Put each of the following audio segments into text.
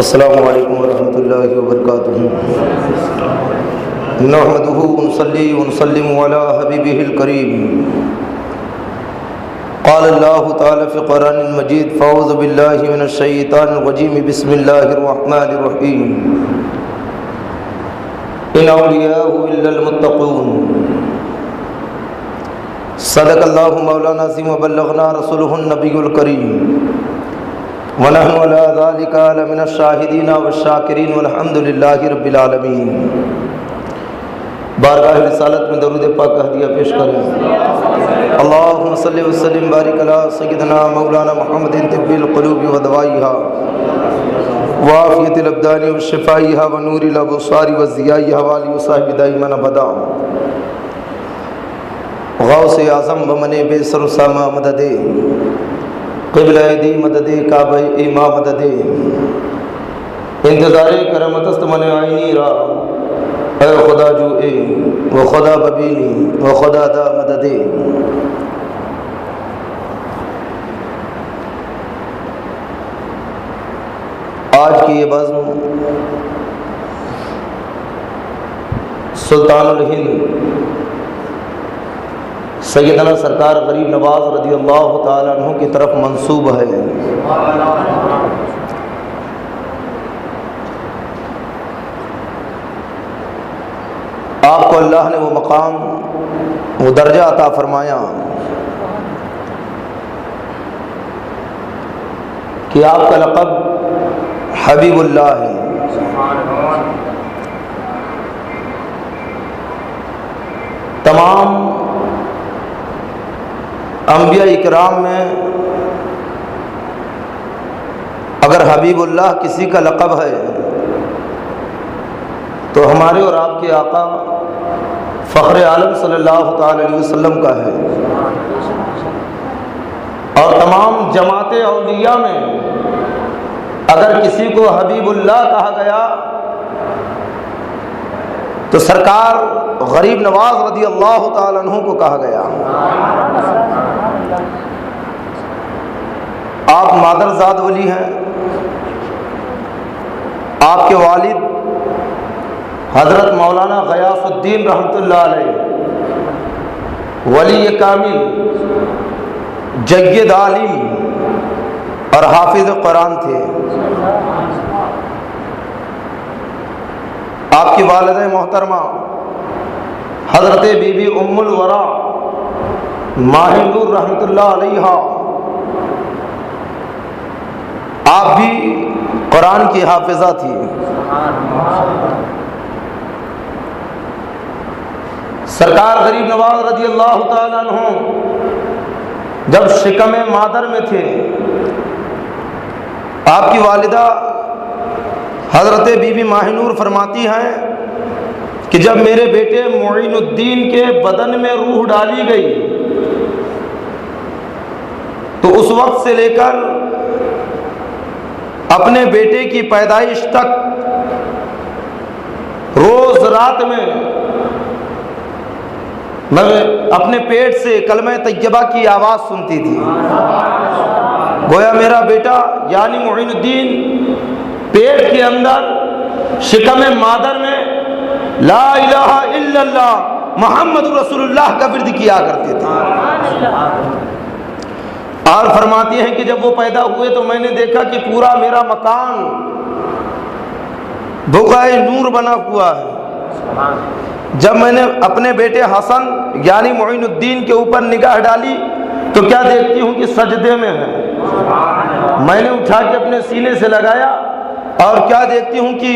السلام علیکم ورحمۃ اللہ وبرکاتہ۔ نحمدہ ونصلی ونسلم علی حبیبہ الکریم۔ قال اللہ تعالی فی القرآن المجید فاعوذ باللہ من الشیطان الرجیم بسم اللہ الرحمن الرحیم۔ ان اولیاء الا المتقون۔ صدق اللہ مولانا العظیم وبلغنا رسولہ النبی الکریم ونحن علی ذلک لمن الشاہدین والشاکرین والحمد للہ رب العالمین۔ بارگاہ رسالت میں درود پاک کا ہدیہ پیش کریں۔ اللہم صلی وسلم بارک علی سیدنا مولانا محمد طب القلوب ودوائیہا وعافیت الابدان وشفائیہا ونور الابصار وضیائیہا وآلہ وصحبہ دائما ابدا۔ غوث اعظم بمن بے سر و سامہ مدد، قبلہ دی مدد کعبہ ایما مدد، انتظار کرمت است من عینی را، اے خدا جو اے و خدا ببینی و خدا دا مدد۔ آج کی یہ بزم سلطان الہند سیدنا سرکار غریب نواز رضی اللہ تعالیٰ عنہ کی طرف منسوب ہے۔ آپ کو اللہ نے وہ مقام، وہ درجہ عطا فرمایا کہ آپ کا لقب حبیب اللہ ہے۔ تمام انبیاء اکرام میں اگر حبیب اللہ کسی کا لقب ہے تو ہمارے اور آپ کے آقا فخر عالم صلی اللہ تعالی علیہ وسلم کا ہے۔ اور تمام جماعت اولیاء میں اگر کسی کو حبیب اللہ کہا گیا تو سرکار غریب نواز رضی اللہ تعالی عنہ کو کہا گیا۔ آپ مادر زاد ولی ہیں۔ آپ کے والد حضرت مولانا غیاث الدین رحمۃ اللہ علیہ ولی کامل، جید عالم اور حافظ قرآن تھے۔ آپ کی والدہ محترمہ حضرت بی بی ام الورا ماہ نور رحمۃ اللہ علیہ، آپ بھی قرآن کی حافظہ تھی۔ سرکار غریب نواز رضی اللہ تعالیٰ عنہ جب شکم مادر میں تھے، آپ کی والدہ حضرت بی بی ماہ نور فرماتی ہیں کہ جب میرے بیٹے معین الدین کے بدن میں روح ڈالی گئی تو اس وقت سے لے کر اپنے بیٹے کی پیدائش تک روز رات میں اپنے پیٹ سے کلمہ طیبہ کی آواز سنتی تھی۔ گویا میرا بیٹا یعنی معین الدین پیٹ کے اندر شکم مادر میں لا الہ الا اللہ محمد رسول اللہ کا ورد کیا کرتے تھے۔ اور فرماتی ہیں کہ جب وہ پیدا ہوئے تو میں نے دیکھا کہ پورا میرا مکان بقعۂ نور بنا ہوا ہے۔ جب میں نے اپنے بیٹے حسن یعنی معین الدین کے اوپر نگاہ ڈالی تو کیا دیکھتی ہوں کہ سجدے میں ہے۔ میں نے اٹھا کے اپنے سینے سے لگایا اور کیا دیکھتی ہوں کہ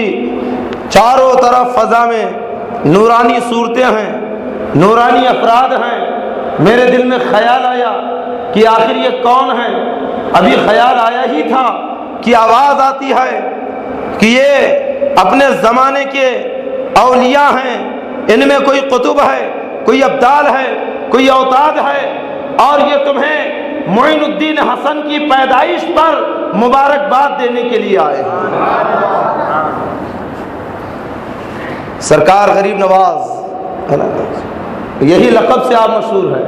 چاروں طرف فضا میں نورانی صورتیں ہیں، نورانی افراد ہیں۔ میرے دل میں خیال آیا کہ آخر یہ کون ہے؟ ابھی خیال آیا ہی تھا کہ آواز آتی ہے کہ یہ اپنے زمانے کے اولیاء ہیں، ان میں کوئی قطب ہے، کوئی ابدال ہے، کوئی اوتاد ہے، اور یہ تمہیں معین الدین حسن کی پیدائش پر مبارکباد دینے کے لیے آئے ہیں۔ سرکار غریب نواز یہی لقب سے آپ مشہور ہے،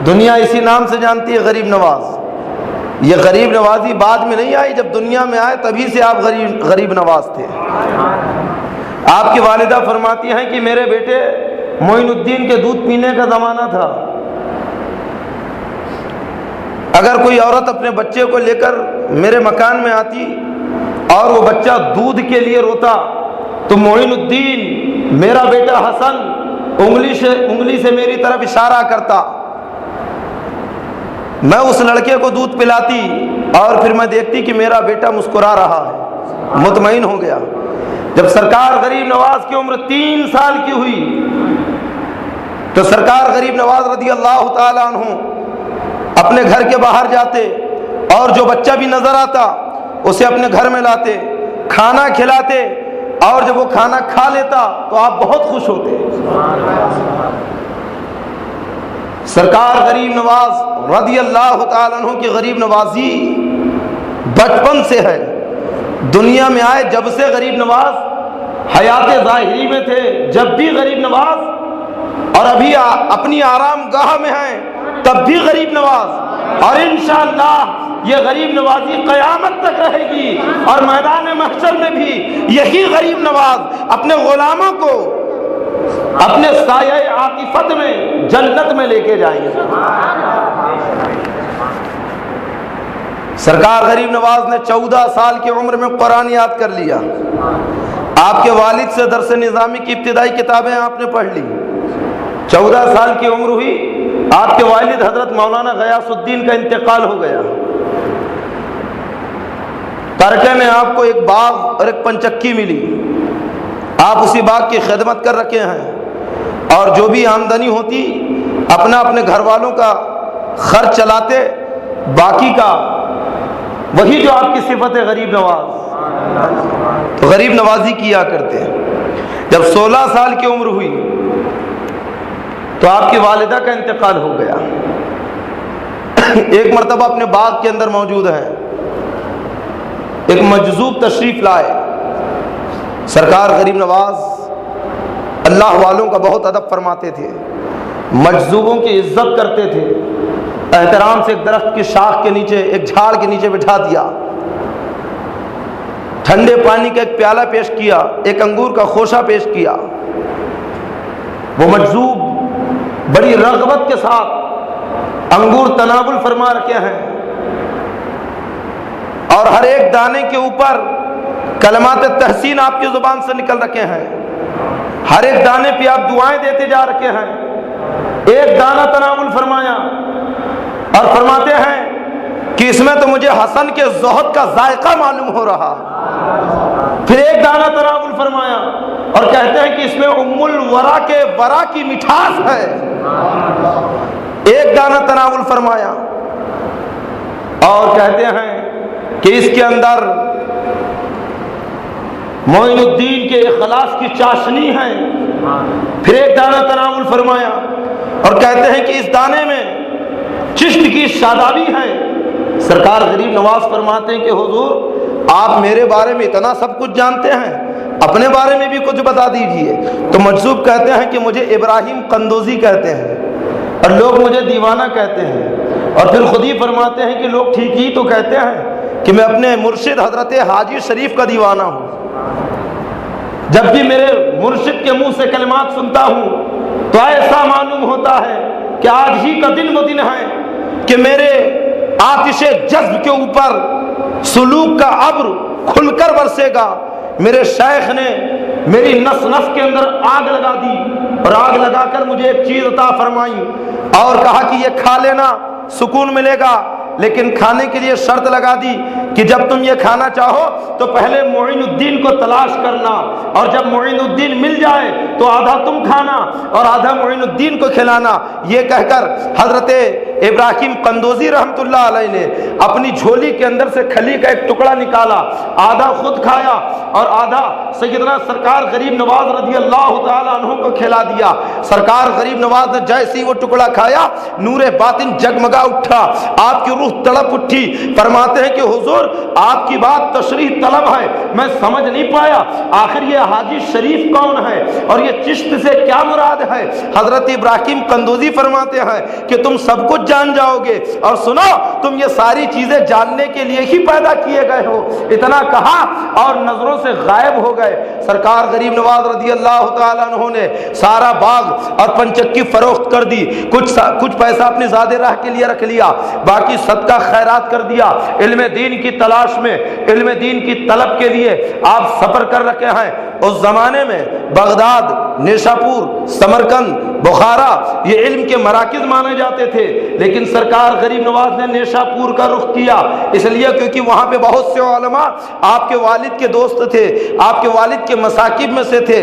دنیا اسی نام سے جانتی ہے غریب نواز۔ یہ غریب نوازی بعد میں نہیں آئی، جب دنیا میں آئے تبھی سے آپ غریب نواز تھے۔ آپ کی والدہ فرماتی ہیں کہ میرے بیٹے معین الدین کے دودھ پینے کا زمانہ تھا، اگر کوئی عورت اپنے بچے کو لے کر میرے مکان میں آتی اور وہ بچہ دودھ کے لیے روتا تو معین الدین میرا بیٹا حسن انگلی سے میری طرف اشارہ کرتا، میں اس لڑکے کو دودھ پلاتی اور پھر میں دیکھتی کہ میرا بیٹا مسکرا رہا ہے، مطمئن ہو گیا۔ جب سرکار غریب نواز کی عمر 3 سال کی ہوئی تو سرکار غریب نواز رضی اللہ تعالی عنہ اپنے گھر کے باہر جاتے اور جو بچہ بھی نظر آتا اسے اپنے گھر میں لاتے، کھانا کھلاتے، اور جب وہ کھانا کھا لیتا تو آپ بہت خوش ہوتے۔ سرکار غریب نواز رضی اللہ تعالیٰ عنہ کی غریب نوازی بچپن سے ہے، دنیا میں آئے جب سے غریب نواز حیات ظاہری میں تھے، جب بھی غریب نواز، اور ابھی اپنی آرام گاہ میں ہیں تب بھی غریب نواز، اور انشاءاللہ یہ غریب نوازی قیامت تک رہے گی، اور میدان محشر میں بھی یہی غریب نواز اپنے غلاموں کو اپنے سایہ عاطفت میں جنت میں لے کے جائیں گے۔ سرکار غریب نواز نے 14 سال کی عمر میں قرآن یاد کر لیا۔ آپ کے والد سے درس نظامی کی ابتدائی کتابیں آپ نے پڑھ لی، 14 سال کی عمر ہوئی، آپ کے والد حضرت مولانا غیاث الدین کا انتقال ہو گیا۔ ترکے میں آپ کو ایک باغ اور ایک پنچکی ملی، آپ اسی باغ کی خدمت کر رکھے ہیں، اور جو بھی آمدنی ہوتی اپنے گھر والوں کا خرچ چلاتے، باقی کا وہی جو آپ کی صفت ہے غریب نواز، تو غریب نوازی کیا کرتے ہیں۔ جب 16 سال کی عمر ہوئی تو آپ کی والدہ کا انتقال ہو گیا۔ ایک مرتبہ اپنے باغ کے اندر موجود ہیں، ایک مجذوب تشریف لائے۔ سرکار غریب نواز اللہ والوں کا بہت ادب فرماتے تھے، مجذوبوں کی عزت کرتے تھے، احترام سے ایک درخت کی شاخ کے نیچے، ایک جھاڑ کے نیچے بٹھا دیا، ٹھنڈے پانی کا ایک پیالہ پیش کیا، ایک انگور کا خوشہ پیش کیا۔ وہ مجذوب بڑی رغبت کے ساتھ انگور تناول فرما رکھے ہیں، اور ہر ایک دانے کے اوپر کلمات تحسین آپ کی زبان سے نکل رکھے ہیں، ہر ایک دانے پہ آپ دعائیں دیتے جا رکھے ہیں۔ ایک دانہ تناول فرمایا اور فرماتے ہیں کہ اس میں تو مجھے حسن کے زہد کا ذائقہ معلوم ہو رہا۔ پھر ایک دانہ تناول فرمایا اور کہتے ہیں کہ اس میں ام الورا کے ورا کی مٹھاس ہے۔ ایک دانہ تناول فرمایا اور کہتے ہیں کہ اس کے اندر معین الدین کے اخلاص کی چاشنی ہے۔ پھر ایک دانہ تناول فرمایا اور کہتے ہیں کہ اس دانے میں چشت کی شادابی ہے۔ سرکار غریب نواز فرماتے ہیں کہ حضور آپ میرے بارے میں اتنا سب کچھ جانتے ہیں، اپنے بارے میں بھی کچھ بتا دیجئے۔ تو مجذوب کہتے ہیں کہ مجھے ابراہیم قندوزی کہتے ہیں اور لوگ مجھے دیوانہ کہتے ہیں، اور پھر خود ہی فرماتے ہیں کہ لوگ ٹھیک ہی تو کہتے ہیں کہ میں اپنے مرشد حضرت حاجی شریف کا دیوانہ ہوں۔ جب بھی میرے مرشد کے منہ سے کلمات سنتا ہوں تو ایسا معلوم ہوتا ہے کہ آج ہی کا دن وہ دن ہے کہ میرے آتش جذب کے اوپر سلوک کا ابر کھل کر برسے گا۔ میرے شیخ نے میری نس نس کے اندر آگ لگا دی، اور آگ لگا کر مجھے ایک چیز عطا فرمائی اور کہا کہ یہ کھا لینا سکون ملے گا، لیکن کھانے کے لیے شرط لگا دی کہ جب تم یہ کھانا چاہو تو پہلے معین الدین کو تلاش کرنا، اور جب معین الدین مل جائے تو آدھا تم کھانا اور آدھا معین الدین کو کھلانا۔ یہ کہہ کر حضرت ابراہیم قندوزی رحمت اللہ علیہ نے اپنی جھولی کے اندر سے کھلی کا ایک ٹکڑا نکالا، آدھا خود کھایا اور آدھا سیدنا سرکار غریب نواز رضی اللہ تعالیٰ عنہ کو کھلا دیا۔ سرکار غریب نواز نے جیسی وہ ٹکڑا کھایا، نور باطن جگمگا اٹھا، آپ کی روح تڑپ اٹھی۔ فرماتے ہیں کہ حضور آپ کی بات تشریح طلب ہے، میں سمجھ نہیں پایا آخر یہ حاجی شریف کون ہے اور یہ چشت سے کیا مراد ہے۔ حضرت ابراہیم قندوزی فرماتے ہیں کہ تم سب کچھ جان جاؤ گے، اور سنو تم یہ ساری چیزیں جاننے کے لیے ہی پیدا کیے گئے ہو۔ اتنا کہا اور نظروں سے غائب ہو گئے۔ سرکار غریب نواز رضی اللہ تعالیٰ عنہ نے سارا باغ اور پنچکی فروخت کر دی، کچھ پیسہ اپنی زاد راہ کے لیے رکھ لیا، باقی صدقہ خیرات کر دیا۔ علم دین کی تلاش میں، علم دین کی طلب کے لیے آپ سفر کر رکھے ہیں۔ اس زمانے میں بغداد، نیشاپور، سمرقند، بخارا یہ علم کے مراکز مانے جاتے تھے، لیکن سرکار غریب نواز نے نیشاپور کا رخ کیا، اس لیے کیونکہ وہاں پہ بہت سے علماء آپ کے والد کے دوست تھے، آپ کے والد کے مساکب میں سے تھے۔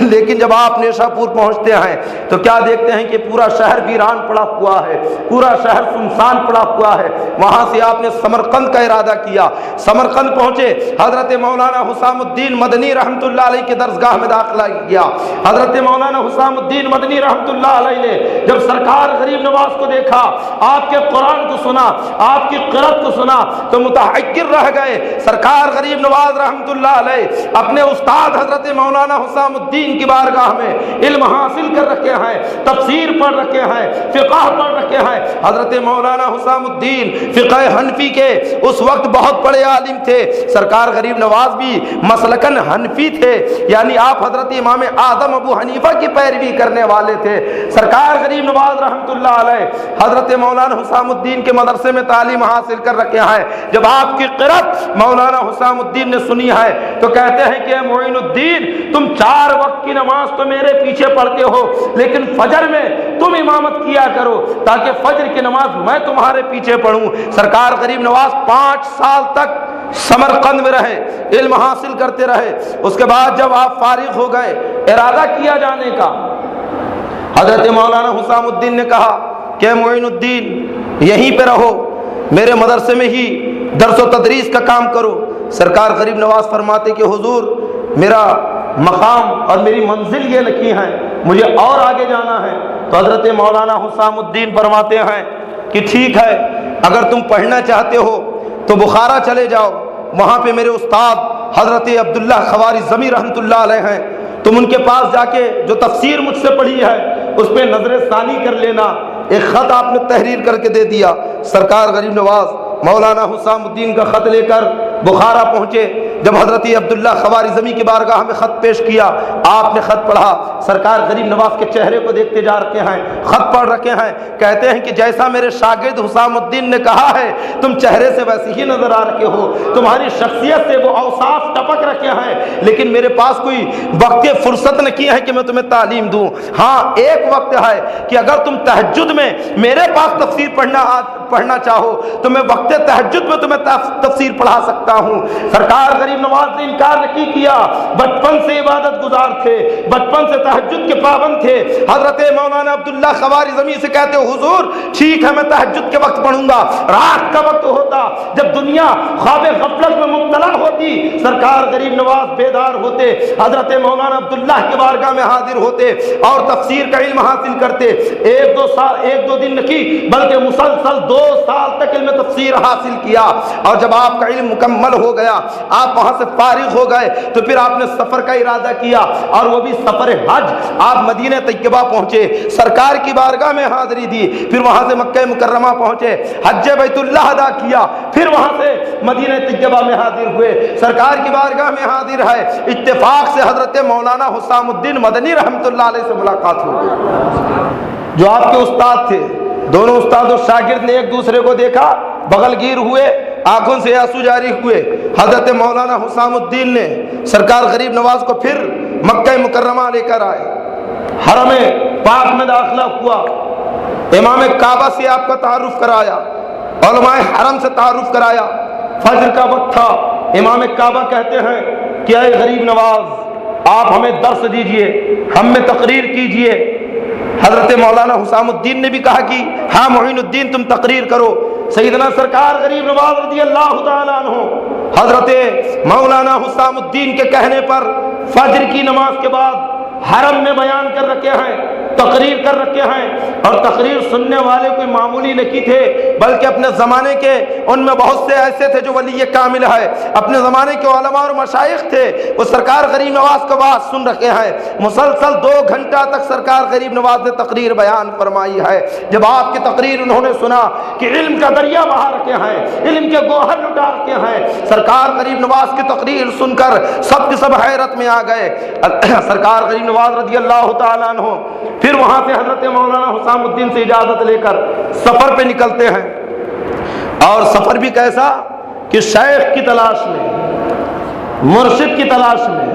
لیکن جب آپ نیشاپور پہنچتے ہیں تو کیا دیکھتے ہیں کہ پورا شہر ویران پڑا ہوا ہے، پورا شہر سنسان پڑا ہوا ہے۔ وہاں سے آپ نے سمرقند کا ارادہ کیا۔ سمرقند پہنچے، حضرت مولانا حسام الدین مدنی رحمۃ اللہ علیہ کے درسگاہ میں داخلہ کیا۔ حضرت مولانا حسام الدین مدنی رحمۃ اللہ علیہ نے جب سرکار غریب نواز کو دیکھا، آپ کے قرآن کو سنا، آپ کی قرأت کو سنا تو متحیر رہ گئے۔ سرکار غریب نواز رحمۃ اللہ علیہ اپنے استاد حضرت مولانا حسام الدین کی بارگاہ میں علم حاصل کر رکھے ہیں، تفسیر پڑھ رکھے ہیں، فقہ پڑھ رکھے ہیں۔ حضرت مولانا حسام الدین فقہ حنفی کے اس وقت بہت بڑے عالم تھے۔ سرکار غریب نواز بھی مسلکن حنفی تھے، یعنی آپ حضرت امام اعظم ابو حنیفہ کی پیروی کرنے والے تھے۔ سرکار غریب نواز رحمۃ اللہ علیہ حضرت مولانا حسام الدین کے مدرسے میں تعلیم حاصل کر رکھے ہیں۔ جب آپ کی قرأت مولانا حسام الدین نے سنی ہے تو کہتے ہیں کہ معین الدین تم 4 وقت کی نماز تو میرے پیچھے پڑھتے ہو، لیکن فجر میں تم امامت کیا کرو تاکہ فجر کی نماز میں تمہارے پیچھے پڑھوں۔ سرکار غریب نواز 5 سال تک سمرقند میں رہے، علم حاصل کرتے رہے۔ اس کے بعد جب آپ فارغ ہو گئے، ارادہ کیا جانے کا، حضرت مولانا حسام الدین نے کہا کہ معین الدین یہیں پہ رہو، میرے مدرسے میں ہی درس و تدریس کا کام کرو۔ سرکار غریب نواز فرماتے کہ حضور میرا مقام اور میری منزل یہ لکھی ہے، مجھے اور آگے جانا ہے۔ تو حضرت مولانا حسام الدین فرماتے ہیں کہ ٹھیک ہے، اگر تم پڑھنا چاہتے ہو تو بخارا چلے جاؤ، وہاں پہ میرے استاد حضرت عبداللہ خوارزمی رحمۃ اللہ علیہ ہیں، تم ان کے پاس جا کے جو تفسیر مجھ سے پڑھی ہے اس پہ نظر ثانی کر لینا۔ ایک خط آپ نے تحریر کر کے دے دیا۔ سرکار غریب نواز مولانا حسام الدین کا خط لے کر بخارا پہنچے۔ جب حضرت عبداللہ خوارزمی کی بارگاہ میں خط پیش کیا، آپ نے خط پڑھا۔ سرکار غریب نواز کے چہرے کو دیکھتے جا رکھے ہیں، خط پڑھ رکھے ہیں، کہتے ہیں کہ جیسا میرے شاگرد حسام الدین نے کہا ہے تم چہرے سے ویسے ہی نظر آ رکھے ہو، تمہاری شخصیت سے وہ اوصاف ٹپک رکھے ہیں، لیکن میرے پاس کوئی وقت فرصت نہ کی ہے کہ میں تمہیں تعلیم دوں۔ ہاں ایک وقت ہے کہ اگر تم تہجد میں میرے پاس تفسیر پڑھنا چاہو تو میں وقت تہجد میں تمہیں تفسیر پڑھا سکتا ہوں۔ سرکار غریب نواز نے انکار نہیں کیا، بچپن سے عبادت گزار تھے، بچپن سے تہجد کے پابند تھے۔ حضرت مولانا عبداللہ خوارزمی سے کہتے حضور ٹھیک ہے میں تہجد کے وقت پڑھوں گا۔ رات کا وقت ہوتا جب دنیا خواب غفلت میں مبتلا ہوتی، سرکار غریب نواز بیدار ہوتے، حضرت مولانا عبداللہ کے بارگاہ میں حاضر ہوتے اور تفسیر کا علم حاصل کرتے۔ ایک دو دن نہیں بلکہ مسلسل 2 سال تک علم تفسیر حاصل کیا، اور جب آپ کا علم مکمل ہو گیا، آپ وہاں سے فارغ ہو گئے تو پھر آپ نے سفر کا ارادہ کیا، اور وہ بھی سفر حج۔ آپ مدینہ طیبہ پہنچے، سرکار کی بارگاہ میں حاضری دی، پھر وہاں سے مکہ مکرمہ پہنچے، حج بیت اللہ ادا کیا، پھر وہاں سے مدینہ طیبہ میں حاضر ہوئے، سرکار کی بارگاہ میں حاضر ہے۔ اتفاق سے حضرت مولانا حسام الدین مدنی رحمۃ اللہ علیہ سے ملاقات ہو گئی، جو آپ کے استاد تھے۔ دونوں استاد اور شاگرد نے ایک دوسرے کو دیکھا، بغل گیر ہوئے، آنکھوں سے آنسو جاری ہوئے۔ حضرت مولانا حسام الدین نے سرکار غریب نواز کو پھر مکہ مکرمہ لے کر آئے، حرم پاک میں داخلہ ہوا، امام کعبہ سے آپ کا تعارف کرایا، علماء حرم سے تعارف کرایا۔ فجر کا وقت تھا، امام کعبہ کہتے ہیں کہ اے غریب نواز آپ ہمیں درس دیجئے، ہم میں تقریر کیجئے۔ حضرت مولانا حسام الدین نے بھی کہا کہ ہاں معین الدین تم تقریر کرو۔ سیدنا سرکار غریب نواز رضی اللہ تعالیٰ عنہ حضرت مولانا حسام الدین کے کہنے پر فجر کی نماز کے بعد حرم میں بیان کر رکھے ہیں، تقریر کر رکھے ہیں، اور تقریر سننے والے کوئی معمولی نہیں تھے، بلکہ اپنے زمانے کے ان میں بہت سے ایسے تھے جو ولی کامل ہے، اپنے زمانے کے علماء اور مشائخ تھے، وہ سرکار غریب نواز کا بات سن رکھے ہیں۔ مسلسل 2 گھنٹہ تک سرکار غریب نواز نے تقریر بیان فرمائی ہے۔ جب آپ کی تقریر انہوں نے سنا کہ علم کا دریا بہا رکھے ہیں، علم کے گوہر لٹا رکھے ہیں، سرکار غریب نواز کی تقریر سن کر سب کے سب حیرت میں آ گئے۔ سرکار غریب نواز رضی اللہ تعالیٰ عنہ پھر وہاں سے حضرت مولانا حسام الدین سے اجازت لے کر سفر پہ نکلتے ہیں، اور سفر بھی کیسا کہ شیخ کی تلاش میں، مرشد کی تلاش میں،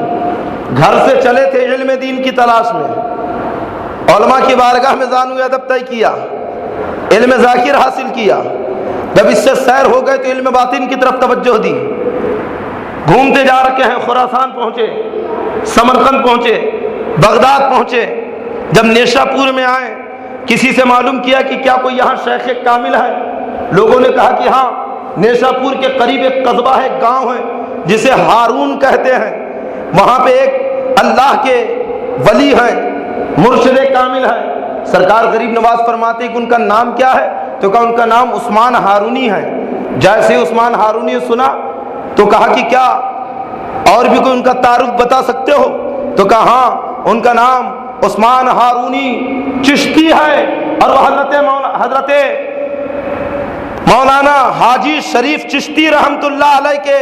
گھر سے چلے تھے علم دین کی تلاش میں، علماء کی بارگاہ میں زانو ادب طے کیا، علم ذاکر حاصل کیا، جب اس سے سیر ہو گئے تو علم باطن کی طرف توجہ دی، گھومتے جا رکھے ہیں، خراسان پہنچے، سمرقند پہنچے، بغداد پہنچے۔ جب نیشا پور میں آئے، کسی سے معلوم کیا کہ کیا کوئی یہاں شیخ کامل ہے؟ لوگوں نے کہا کہ ہاں، نیشا پور کے قریب ایک قصبہ ہے، ایک گاؤں ہے جسے ہارون کہتے ہیں، وہاں پہ ایک اللہ کے ولی ہیں، مرشد کامل ہے۔ سرکار غریب نواز فرماتے کہ ان کا نام کیا ہے؟ تو کہا ان کا نام عثمان ہارونی ہے۔ جیسے عثمان ہارونی سنا تو کہا کہ کیا اور بھی کوئی ان کا تعارف بتا سکتے ہو؟ تو کہا ہاں، ان کا نام عثمان ہارونی چشتی ہے، اور وہ حضرت مولانا حاجی شریف چشتی رحمت اللہ علیہ کے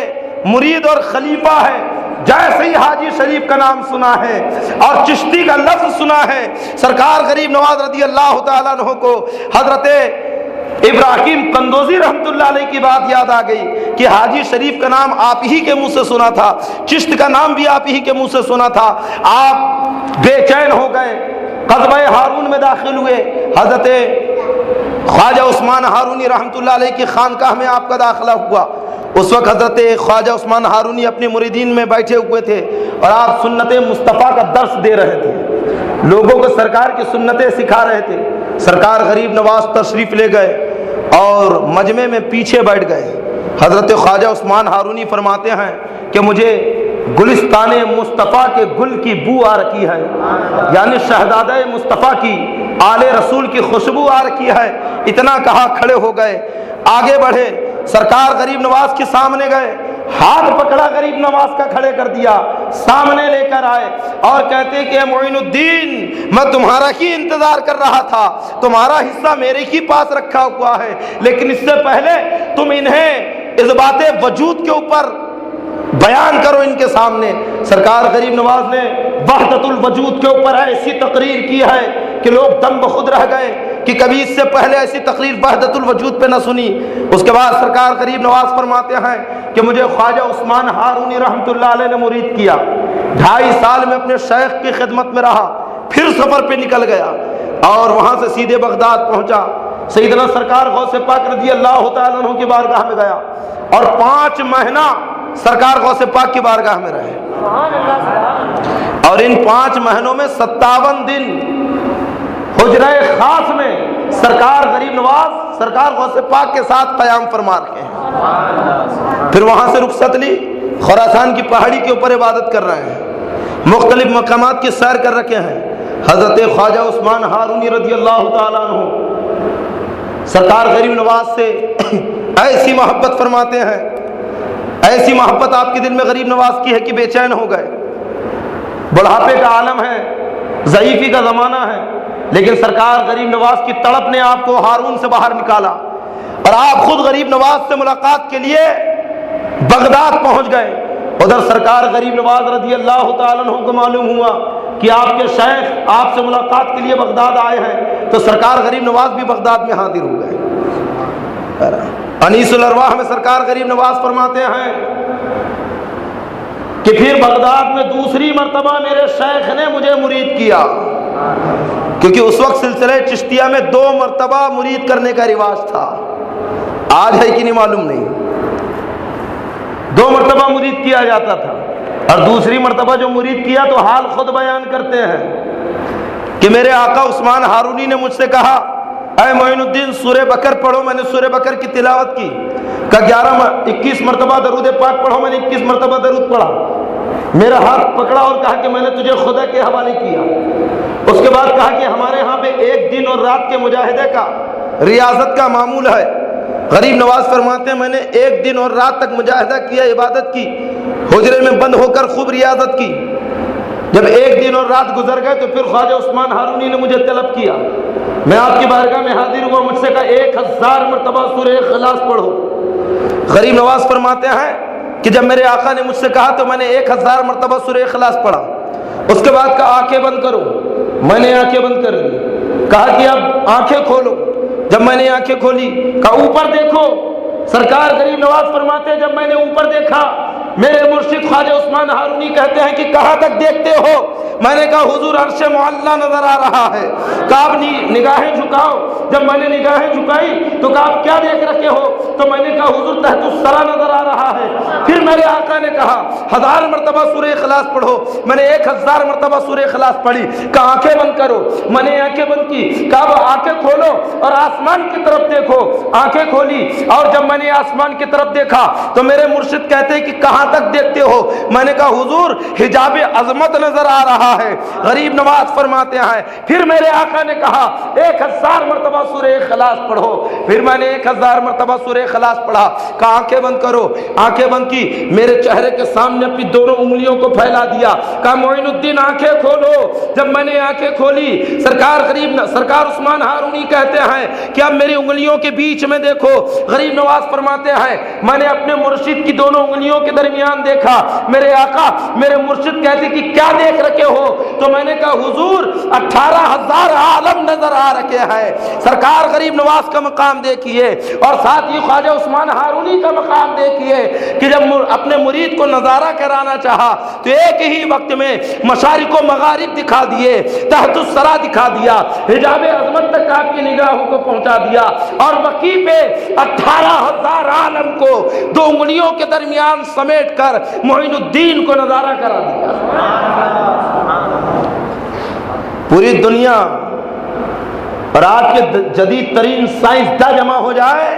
مرید اور خلیفہ ہے۔ جیسے ہی حاجی شریف کا نام سنا ہے اور چشتی کا لفظ سنا ہے، سرکار غریب نواز رضی اللہ تعالیٰ عنہ کو حضرت ابراہیم قندوزی رحمت اللہ علیہ کی بات یاد آ گئی کہ حاجی شریف کا نام آپ ہی کے منہ سے سنا تھا، چشت کا نام بھی آپ ہی کے منہ سے سنا تھا۔ آپ بے چین ہو گئے، قصبہ ہارون میں داخل ہوئے، حضرت خواجہ عثمان ہارونی رحمت اللہ علیہ کی خانقاہ میں آپ کا داخلہ ہوا۔ اس وقت حضرت خواجہ عثمان ہارونی اپنے مریدین میں بیٹھے ہوئے تھے، اور آپ سنت مصطفیٰ کا درس دے رہے تھے، لوگوں کو سرکار کی سنتیں سکھا رہے تھے۔ سرکار غریب نواز تشریف لے گئے اور مجمع میں پیچھے بیٹھ گئے۔ حضرت خواجہ عثمان ہارونی فرماتے ہیں کہ مجھے گلستان مصطفیٰ کے گل کی بو آ رکھی ہے، یعنی شہزادہ مصطفیٰ کی، آل رسول کی خوشبو آ رکھی ہے۔ اتنا کہا کھڑے ہو گئے، آگے بڑھے، سرکار غریب نواز کے سامنے گئے، ہاتھ پکڑا غریب نواز کا، کھڑے کر دیا، سامنے لے کر آئے اور کہتے کہ معین الدین، میں تمہارا ہی انتظار کر رہا تھا، تمہارا حصہ میرے ہی پاس رکھا ہوا ہے، لیکن اس سے پہلے تم انہیں اس بات وجود کے اوپر بیان کرو ان کے سامنے۔ سرکار غریب نواز نے وحدت الوجود کے اوپر ایسی تقریر کی ہے کہ لوگ دم بخود رہ گئے کہ کبھی اس سے پہلے ایسی تقریر وحدت الوجود پہ نہ سنی۔ اس کے بعد سرکار غریب نواز فرماتے ہیں کہ مجھے خواجہ عثمان ہارونی رحمت اللہ علیہ نے مرید کیا، 2.5 سال میں اپنے شیخ کی خدمت میں رہا، پھر سفر پہ نکل گیا اور وہاں سے سیدھے بغداد پہنچا۔ سیدنا سرکار غوث پاک رضی اللہ تعالیٰ عنہ کی بارگاہ میں گیا اور 5 مہینہ سرکار غوث پاک کی بارگاہ میں رہے، اور ان 5 مہینوں میں 57 دن حجرہ خاص میں سرکار غریب نواز سرکار غوث پاک کے ساتھ قیام فرما رکھے ہیں۔ پھر وہاں سے رخصت لی، خراسان کی پہاڑی کے اوپر عبادت کر رہے ہیں، مختلف مقامات کی سیر کر رکھے ہیں۔ حضرت خواجہ عثمان ہارونی رضی اللہ تعالیٰ عنہ سرکار غریب نواز سے ایسی محبت فرماتے ہیں، ایسی محبت آپ کے دل میں غریب نواز کی ہے کہ بے چین ہو گئے۔ بڑھاپے کا عالم ہے، ضعیفی کا زمانہ ہے، لیکن سرکار غریب نواز کی تڑپ نے آپ کو ہارون سے باہر نکالا، اور آپ خود غریب نواز سے ملاقات کے لیے بغداد پہنچ گئے۔ ادھر سرکار غریب نواز رضی اللہ تعالیٰ عنہ کو معلوم ہوا کہ آپ کے شیخ آپ سے ملاقات کے لیے بغداد آئے ہیں، تو سرکار غریب نواز بھی بغداد میں حاضر ہو گئے۔ انیس الارواح میں سرکار غریب نواز فرماتے ہیں کہ پھر بغداد میں دوسری مرتبہ میرے شیخ نے مجھے مرید کیا، کیونکہ اس وقت سلسلہ چشتیہ میں 2 مرتبہ مرید کرنے کا رواج تھا، آج ہے کہ نہیں معلوم نہیں، 2 مرتبہ مرید کیا جاتا تھا، اور دوسری مرتبہ جو مرید کیا تو حال خود بیان کرتے ہیں کہ میرے آقا عثمان ہارونی نے مجھ سے کہا، اے معین الدین سورہ بکر پڑھو۔ میں نے سورہ بکر کی تلاوت کی کہ 21 مرتبہ درود پاک پڑھو. میں نے 21 مرتبہ درود پڑھا. میرا ہاتھ پکڑا اور کہا کہ میں نے تجھے خدا کے حوالے کیا. اس کے بعد کہا کہ ہمارے ہاں پہ ایک دن اور رات کے مجاہدے کا ریاضت کا معمول ہے. غریب نواز فرماتے ہیں میں نے ایک دن اور رات تک مجاہدہ کیا, عبادت کی, حجرے میں بند ہو کر خوب ریاضت کی. جب ایک دن اور رات گزر گئے تو پھر خواجہ عثمان ہارونی نے مجھے طلب کیا. میں آپ کی بارگاہ میں حاضر ہوا. مجھ سے کہا 1000 مرتبہ سورہ اخلاص پڑھو. غریب نواز فرماتے ہیں کہ جب میرے آقا نے مجھ سے کہا تو میں نے 1000 مرتبہ سورہ اخلاص پڑھا. اس کے بعد کہا آنکھیں بند کرو. میں نے آنکھیں بند کر لی. کہا کہ اب آنکھیں کھولو. جب میں نے آنکھیں کھولی کہا اوپر دیکھو. سرکار غریب نواز فرماتے ہیں جب میں نے اوپر دیکھا میرے مرشد خواجہ عثمان ہارونی کہتے ہیں کہ کہاں تک دیکھتے ہو؟ میں نے کہا حضور عرش معلیٰ نظر آ رہا ہے. کہا آپ نگاہیں جھکاؤ. جب میں نے نگاہیں جھکائی تو کہا آپ کیا دیکھ رکھے ہو؟ تو میں نے کہا حضور تحت الثری نظر آ رہا ہے. پھر میرے آقا نے کہا 1000 مرتبہ سورہ اخلاص پڑھو. میں نے 1000 مرتبہ سورہ اخلاص پڑھی. کہا آنکھیں بند کرو. میں نے آنکھیں بند کی. کہا اب آنکھیں کھولو اور آسمان کی طرف دیکھو. آنکھیں کھولی اور جب میں نے آسمان کی طرف دیکھا تو میرے مرشد کہتے ہیں کہ کہاں تک دیکھتے ہو؟ میں نے کہا حضور حجاب عظمت نظر آ رہا ہے. غریب نواز فرماتے ہیں پھر میرے آقا نے کہا 1000 مرتبہ سورہ اخلاص پڑھو. پھر میں نے 1000 مرتبہ سورہ اخلاص پڑھا. کہا آنکھیں بند کرو. آنکھیں بند کی. میرے چہرے کے سامنے اپنی دونوں انگلیوں کو پھیلا دیا. کہا معین الدین آنکھیں کھولو. جب میں نے آنکھیں کھولی سرکار عثمان ہارونی کہتے ہیں کہ اب میری انگلیوں کے بیچ میں دیکھو. غریب نواز فرماتے ہیں میں نے اپنے مرشد کی دونوں انگلیوں کے درمیان دیکھا. میرے آقا میرے مرشد کہتے کہ کیا دیکھ رکھے ہو؟ تو میں نے کہا حضور 18000 عالم نظر آ رکھے ہیں. سرکار غریب نواز کا مقام دیکھیے اور ساتھ ہی خواجہ عثمان ہارونی کا مقام دیکھیے کہ جب اپنے مرید کو نظارہ کرانا چاہا تو ایک ہی وقت میں مشارق و مغارب دکھا دیے, تحت الثری دکھا دیا, حجاب عظمت تک آپ کی نگاہوں کو پہنچا دیا اور بقی پہ 18000 عالم کو دو انگلیوں کے درمیان سمیٹ کر معین الدین کو نظارہ کرا دیا. پوری دنیا اور آج کے جدید ترین سائنسداں جمع ہو جائے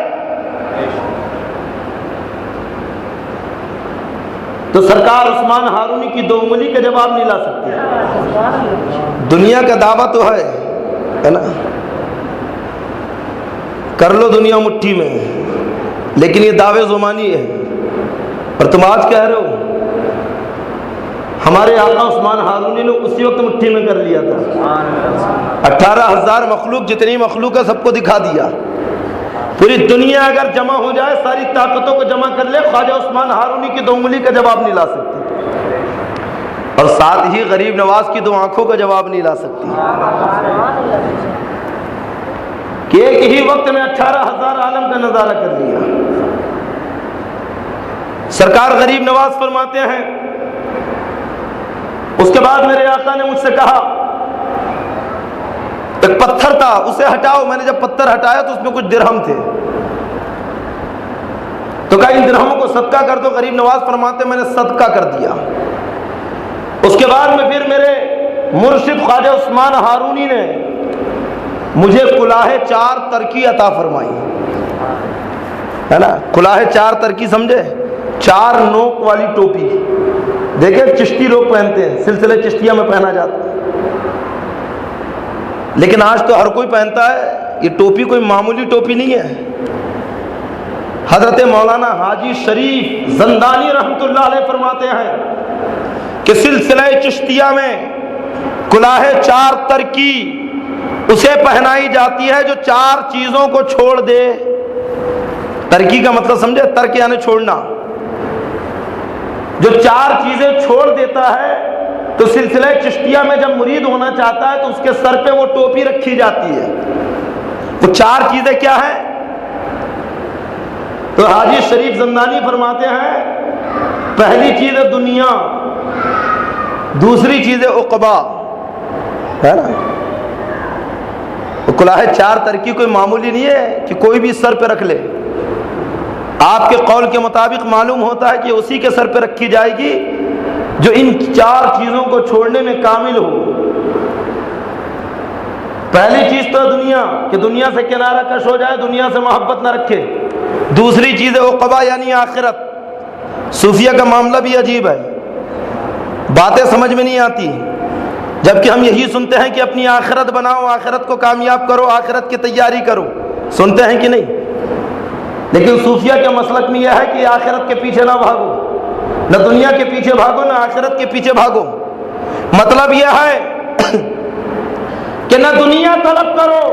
تو سرکار عثمان ہارونی کی دو انگلی کا جواب نہیں لا سکتے. دنیا کا دعویٰ تو ہے نا, کر لو دنیا مٹھی میں, لیکن یہ دعوے زمانی ہے. اور تم آج کہہ رہے ہو ہمارے آقا عثمان ہارونی نے اسی وقت مٹھی میں کر لیا تھا. 18000 مخلوق جتنی مخلوق ہے سب کو دکھا دیا. پوری دنیا اگر جمع ہو جائے ساری طاقتوں کو جمع کر لے, خواجہ عثمان ہارونی کی دو انگلی کا جواب نہیں لا سکتی. اور ساتھ ہی غریب نواز کی دو آنکھوں کا جواب نہیں لا سکتی کہ ایک ہی وقت میں 18000 عالم کا نظارہ کر لیا. سرکار غریب نواز فرماتے ہیں اس کے بعد میرے آقا نے مجھ سے کہا ایک پتھر تھا اسے ہٹاؤ. میں نے جب پتھر ہٹایا تو اس میں کچھ درہم تھے. تو کہا ان درہموں کو صدقہ کر دو. غریب نواز فرماتے میں نے صدقہ کر دیا. اس کے بعد میں پھر میرے مرشد خواجہ عثمان ہارونی نے مجھے کلاہ 4 ترکی عطا فرمائی ہے نا. کلاہ 4 ترکی سمجھے؟ 4 نوک والی ٹوپی. دیکھیں چشتی لوگ پہنتے ہیں, سلسلہ چشتیہ میں پہنا جاتا ہے, لیکن آج تو ہر کوئی پہنتا ہے. یہ ٹوپی کوئی معمولی ٹوپی نہیں ہے. حضرت مولانا حاجی شریف زندانی رحمت اللہ علیہ فرماتے ہیں کہ سلسلہ چشتیہ میں کلاہ 4 ترکی اسے پہنائی جاتی ہے جو 4 چیزوں کو چھوڑ دے. ترکی کا مطلب سمجھے؟ ترک یعنی چھوڑنا. جو 4 چیزیں چھوڑ دیتا ہے تو سلسلہ چشتیہ میں جب مرید ہونا چاہتا ہے تو اس کے سر پہ وہ ٹوپی رکھی جاتی ہے. وہ 4 چیزیں کیا ہیں؟ تو حاجی شریف زندانی فرماتے ہیں پہلی چیز ہے دنیا, دوسری چیز ہے عقبہ ہے نا. کلاہ 4 ترکی کوئی معمولی نہیں ہے کہ کوئی بھی سر پہ رکھ لے. آپ کے قول کے مطابق معلوم ہوتا ہے کہ اسی کے سر پہ رکھی جائے گی جو ان 4 چیزوں کو چھوڑنے میں کامل ہو. پہلی چیز تو دنیا, کہ دنیا سے کنارہ کش ہو جائے, دنیا سے محبت نہ رکھے. دوسری چیز ہے عقبہ یعنی آخرت. صوفیہ کا معاملہ بھی عجیب ہے, باتیں سمجھ میں نہیں آتی, جبکہ ہم یہی سنتے ہیں کہ اپنی آخرت بناؤ, آخرت کو کامیاب کرو, آخرت کی تیاری کرو, سنتے ہیں کہ نہیں؟ لیکن صوفیہ کے مسلک میں یہ ہے کہ آخرت کے پیچھے نہ بھاگو, نہ دنیا کے پیچھے بھاگو نہ آخرت کے پیچھے بھاگو. مطلب یہ ہے کہ نہ دنیا طلب کرو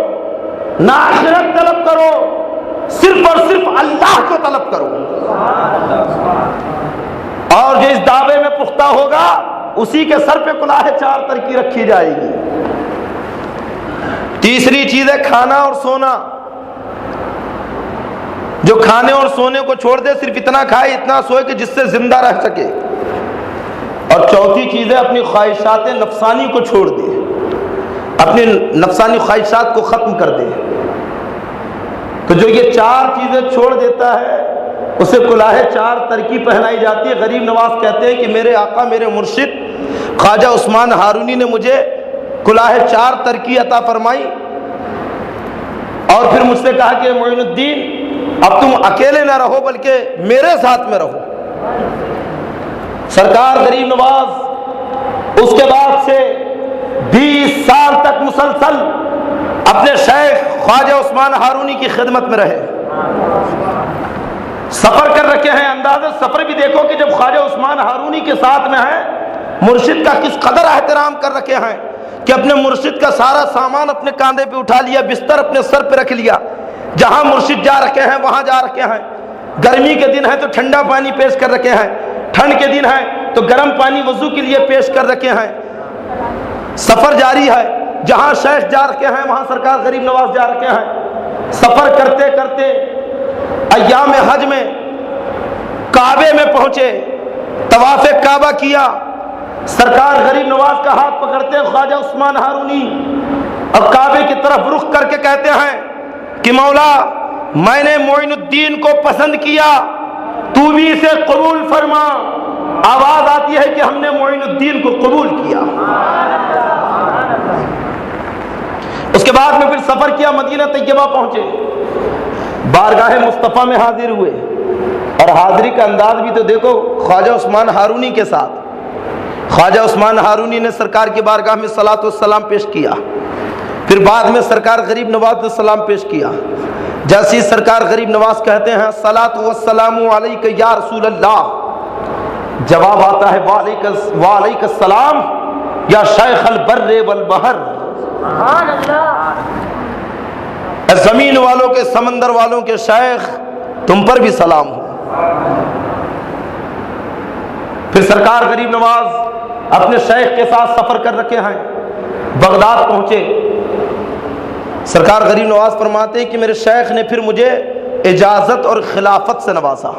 نہ آخرت طلب کرو, صرف اور صرف اللہ کو طلب کرو, اور جو اس دعوے میں پختہ ہوگا اسی کے سر پہ کلاہ چار تر کی رکھی جائے گی. تیسری چیز ہے کھانا اور سونا. جو کھانے اور سونے کو چھوڑ دے, صرف اتنا کھائے اتنا سوئے کہ جس سے زندہ رہ سکے. اور چوتھی چیز ہے اپنی خواہشات نفسانی کو چھوڑ دے, اپنی نفسانی خواہشات کو ختم کر دے. تو جو یہ چار چیزیں چھوڑ دیتا ہے اسے کلاہ چار تر کی پہنائی جاتی ہے. غریب نواز کہتے ہیں کہ میرے آقا میرے مرشد خواجہ عثمان ہارونی نے مجھے کلاہ چار تر کی عطا فرمائی, اور پھر مجھ سے کہا کہ معین الدین اب تم اکیلے نہ رہو بلکہ میرے ساتھ میں رہو. سرکار غریب نواز اس کے بعد سے 20 سال تک مسلسل اپنے شیخ خواجہ عثمان ہارونی کی خدمت میں رہے. سفر کر رکھے ہیں, اندازہ سفر بھی دیکھو کہ جب خواجہ عثمان ہارونی کے ساتھ میں ہیں مرشد کا کس قدر احترام کر رکھے ہیں کہ اپنے مرشد کا سارا سامان اپنے کاندھے پہ اٹھا لیا, بستر اپنے سر پہ رکھ لیا, جہاں مرشد جا رکھے ہیں وہاں جا رکھے ہیں. گرمی کے دن ہے تو ٹھنڈا پانی پیش کر رکھے ہیں, ٹھنڈ کے دن ہے تو گرم پانی وضو کے لیے پیش کر رکھے ہیں. سفر جاری ہے, جہاں شیخ جا رکھے ہیں وہاں سرکار غریب نواز جا رکھے ہیں. سفر کرتے کرتے ایام حج میں کعبے میں پہنچے, طواف کعبہ کیا. سرکار غریب نواز کا ہاتھ پکڑتے خواجہ عثمان ہارونی اور کعبے کی طرف رخ کر کے کہتے ہیں کہ مولا میں نے معین الدین کو پسند کیا, تو بھی اسے قبول فرما. آواز آتی ہے کہ ہم نے معین الدین کو قبول کیا. اس کے بعد میں پھر سفر کیا, مدینہ طیبہ پہنچے, بارگاہ مصطفیٰ میں حاضر ہوئے, اور حاضری کا انداز بھی تو دیکھو خواجہ عثمان ہارونی کے ساتھ. خواجہ عثمان ہارونی نے سرکار کی بارگاہ میں صلاۃ والسلام پیش کیا, پھر بعد میں سرکار غریب نواز نے سلام پیش کیا. جیسی سرکار غریب نواز کہتے ہیں صلاۃ والسلام علیک یا رسول اللہ, جواب آتا ہے وعلیک السلام یا شیخ البر والبحر. زمین والوں کے سمندر والوں کے شیخ تم پر بھی سلام ہو. پھر سرکار غریب نواز اپنے شیخ کے ساتھ سفر کر رکھے ہیں, بغداد پہنچے. سرکار غریب نواز فرماتے ہیں کہ میرے شیخ نے پھر مجھے اجازت اور خلافت سے نوازا,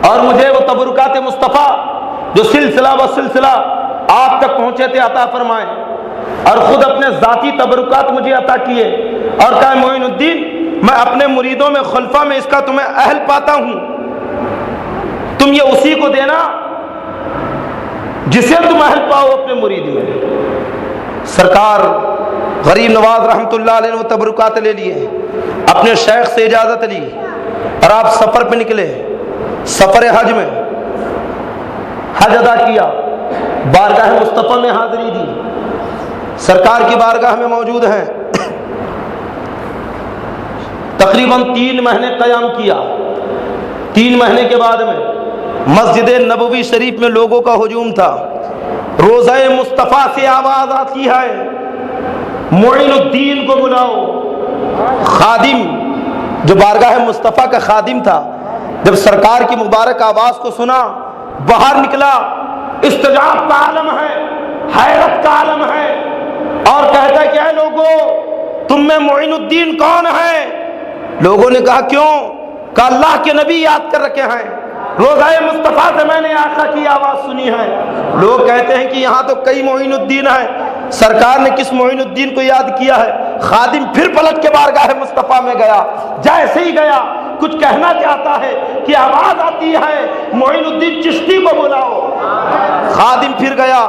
اور مجھے وہ تبرکات مصطفیٰ جو سلسلہ و سلسلہ آپ تک پہنچے تھے عطا فرمائے, اور خود اپنے ذاتی تبرکات مجھے عطا کیے, اور کہا معین الدین میں اپنے مریدوں میں خلفہ میں اس کا تمہیں اہل پاتا ہوں, تم یہ اسی کو دینا جسے تم اہل پاؤ اپنے مرید میں. سرکار غریب نواز رحمۃ اللہ علیہ نے وہ تبرکات لے لیے, اپنے شیخ سے اجازت لی, اور آپ سفر پہ نکلے. سفر حج میں حج ادا کیا, بارگاہ مصطفیٰ میں حاضری دی, سرکار کی بارگاہ میں موجود ہیں. تقریباً 3 مہینے قیام کیا. 3 مہینے کے بعد میں مسجد نبوی شریف میں لوگوں کا ہجوم تھا. روضہ مصطفیٰ سے آواز آتی ہے معین الدین کو بلاؤ. خادم جو بارگاہ مصطفیٰ کا خادم تھا جب سرکار کی مبارک آواز کو سنا باہر نکلا. استجاب کا عالم ہے, حیرت کا عالم ہے, اور کہتا ہے کہ اے لوگو تم میں معین الدین کون ہے؟ لوگوں نے کہا کیوں؟ کہا اللہ کے نبی یاد کر رکھے ہیں, روضہ مصطفیٰ سے میں نے آقا کی آواز سنی ہے. لوگ کہتے ہیں کہ یہاں تو کئی معین الدین ہیں, سرکار نے کس معین الدین کو یاد کیا ہے؟ خادم پھر پلٹ کے بارگاہ مصطفیٰ میں گیا. جیسے ہی گیا کچھ کہنا چاہتا ہے کہ آواز آتی ہے معین الدین چشتی کو بلاؤ. خادم پھر گیا,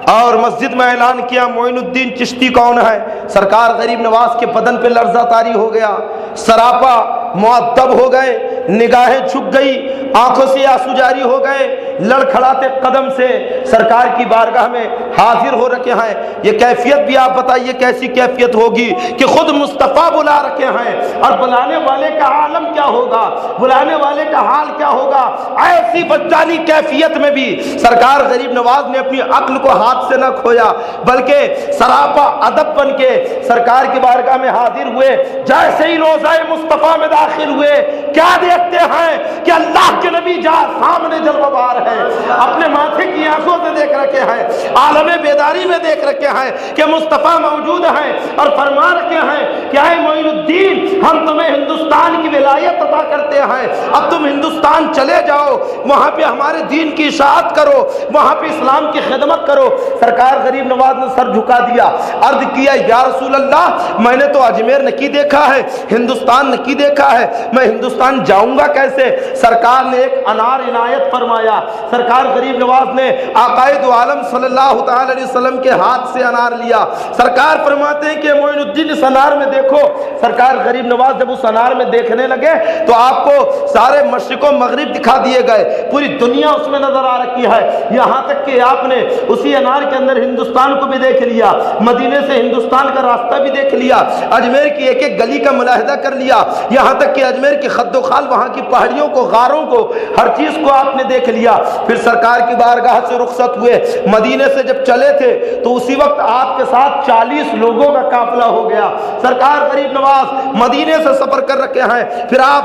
اور مسجد میں اعلان کیا معین الدین چشتی کون ہے. سرکار غریب نواز کے بدن پہ لرزہ طاری ہو گیا, سراپا معدب ہو گئے, نگاہیں جھک گئی, آنکھوں سے آنسو جاری ہو گئے, لڑکھڑاتے قدم سے سرکار کی بارگاہ میں حاضر ہو رکھے ہیں. یہ کیفیت بھی آپ بتائیے کیسی کیفیت ہوگی کہ خود مصطفیٰ بلا رکھے ہیں, اور بلانے والے کا عالم کیا ہوگا, بلانے والے کا حال کیا ہوگا. ایسی بچانی کیفیت میں بھی سرکار غریب نواز نے اپنی عقل کو ہاتھ سے نہ کھویا, بلکہ سراپا ادب بن کے سرکار کی بارگاہ میں حاضر ہوئے. جیسے ہی روضہ مصطفیٰ میں داخل ہوئے, کیا دیکھتے ہیں کہ اللہ کے نبی جہاں سامنے جلوہ بار ہے, اپنے ماتھے کی آنکھوں سے دیکھ رکھے ہیں, عالم بیداری میں دیکھ رکھے ہیں کہ مصطفیٰ موجود ہیں, اور فرما رکھے ہیں کہ اے معین الدین, ہم تمہیں ہندوستان کی ولایت عطا کرتے ہیں, اب تم ہندوستان چلے جاؤ, وہاں پہ ہمارے دین کی اشاعت کرو, وہاں پہ اسلام کی خدمت کرو. سرکار غریب نواز نے سر جھکا دیا, عرض کیا یا رسول اللہ, میں نے تو اجمیر نہیں دیکھا ہے, ہندوستان نہیں دیکھا ہے, میں ہندوستان جاؤں گا کیسے. سرکار نے ایک انار عنایت فرمایا. سرکار غریب نواز نے آقائے دو عالم صلی اللہ تعالی علیہ وسلم کے ہاتھ سے انار لیا. سرکار فرماتے ہیں کہ معین الدین اس انار میں دیکھو. سرکار غریب نواز جب اس انار میں دیکھنے لگے تو آپ کو سارے مشرق و مغرب دکھا دیے گئے, پوری دنیا اس میں نظر آ رکھی ہے, یہاں تک کہ آپ نے اسی انار کے اندر ہندوستان کو بھی دیکھ لیا, مدینے سے ہندوستان کا راستہ بھی دیکھ لیا, اجمیر کی ایک ایک گلی کا ملاحظہ کر لیا, یہاں تک کہ اجمیر کی خد و خال, وہاں کی پہاڑیوں کو, غاروں کو, ہر چیز کو آپ نے دیکھ لیا. پھر سرکار کی بارگاہ سے رخصت ہوئے. مدینے سے جب چلے تھے تو اسی وقت آپ کے ساتھ 40 لوگوں کا قافلہ ہو گیا. سرکار غریب نواز مدینے سے سفر کر رکھے ہیں. پھر آپ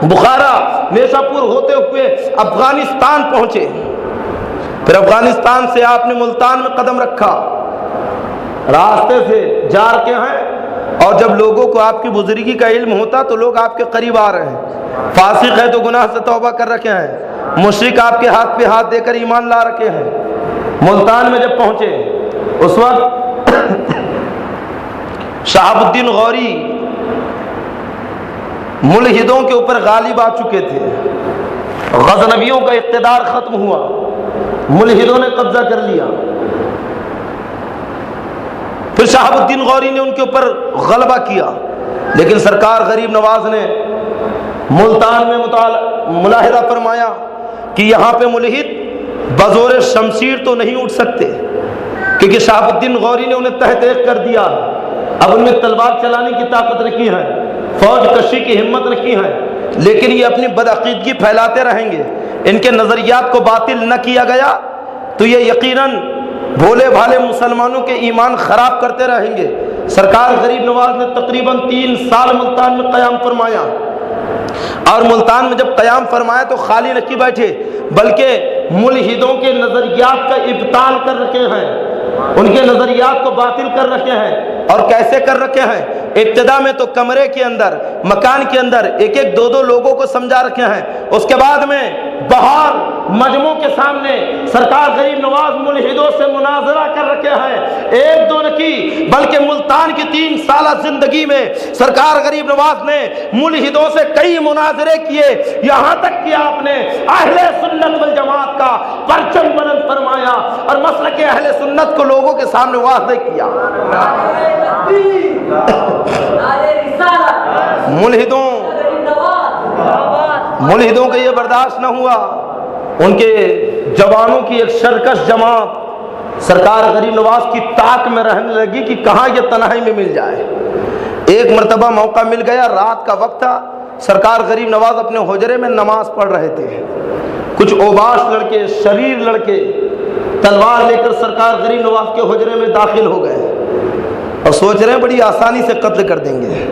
بخارا, نیشا پور ہوتے ہوئے افغانستان پہنچے. پھر افغانستان سے آپ نے ملتان میں قدم رکھا, راستے سے جا رکھے ہیں, اور جب لوگوں کو آپ کی بزرگی کا علم ہوتا تو لوگ آپ کے قریب آ رہے ہیں. فاسق ہے تو گناہ سے توبہ کر رکھے ہیں, مشرک آپ کے ہاتھ پہ ہاتھ دے کر ایمان لا رکھے ہیں. ملتان میں جب پہنچے اس وقت شہاب الدین غوری ملحدوں کے اوپر غالب آ چکے تھے. غزنویوں کا اقتدار ختم ہوا, ملحدوں نے قبضہ کر لیا. پھر شہاب الدین غوری نے ان کے اوپر غلبہ کیا, لیکن سرکار غریب نواز نے ملتان میں ملاحظہ فرمایا کہ یہاں پہ ملحد بزور شمشیر تو نہیں اٹھ سکتے, کیونکہ شہاب الدین غوری نے انہیں تحت ایک کر دیا. اب ان میں تلوار چلانے کی طاقت رکھی ہے, فوج کشی کی ہمت رکھی ہے, لیکن یہ اپنی بدعقیدگی پھیلاتے رہیں گے. ان کے نظریات کو باطل نہ کیا گیا تو یہ یقیناً بھولے بھالے مسلمانوں کے ایمان خراب کرتے رہیں گے. سرکار غریب نواز نے تقریباً 3 سال ملتان میں قیام فرمایا, اور ملتان میں جب قیام فرمایا تو خالی نہیں بیٹھے, بلکہ ملحدوں کے نظریات کا ابطال کر رکھے ہیں, ان کے نظریات کو باطل کر رکھے ہیں. اور کیسے کر رکھے ہیں؟ ابتدا میں تو کمرے کے اندر, مکان کے اندر ایک ایک 2 لوگوں کو سمجھا رکھے ہیں. اس کے بعد میں باہر مجموع کے سامنے سرکار غریب نواز ملحدوں سے مناظرہ کر رکھے ہیں. 1-2 نہیں بلکہ ملتان کی 3 سالہ زندگی میں سرکار غریب نواز نے ملحدوں سے کئی مناظرے کیے, یہاں تک کہ آپ نے اہل سنت والجماعت کا پرچم بلند فرمایا اور مسلک اہل سنت کو لوگوں کے سامنے واضح کیا. ملحدوں کا یہ برداشت نہ ہوا, ان کے جوانوں کی ایک سرکش جماعت سرکار غریب نواز کی طاق میں رہنے لگی کہ کہاں یہ تنہائی میں مل جائے. ایک مرتبہ موقع مل گیا, رات کا وقت تھا, سرکار غریب نواز اپنے حجرے میں نماز پڑھ رہے تھے. کچھ اوباش لڑکے, شریر لڑکے تلوار لے کر سرکار غریب نواز کے حجرے میں داخل ہو گئے اور سوچ رہے ہیں بڑی آسانی سے قتل کر دیں گے.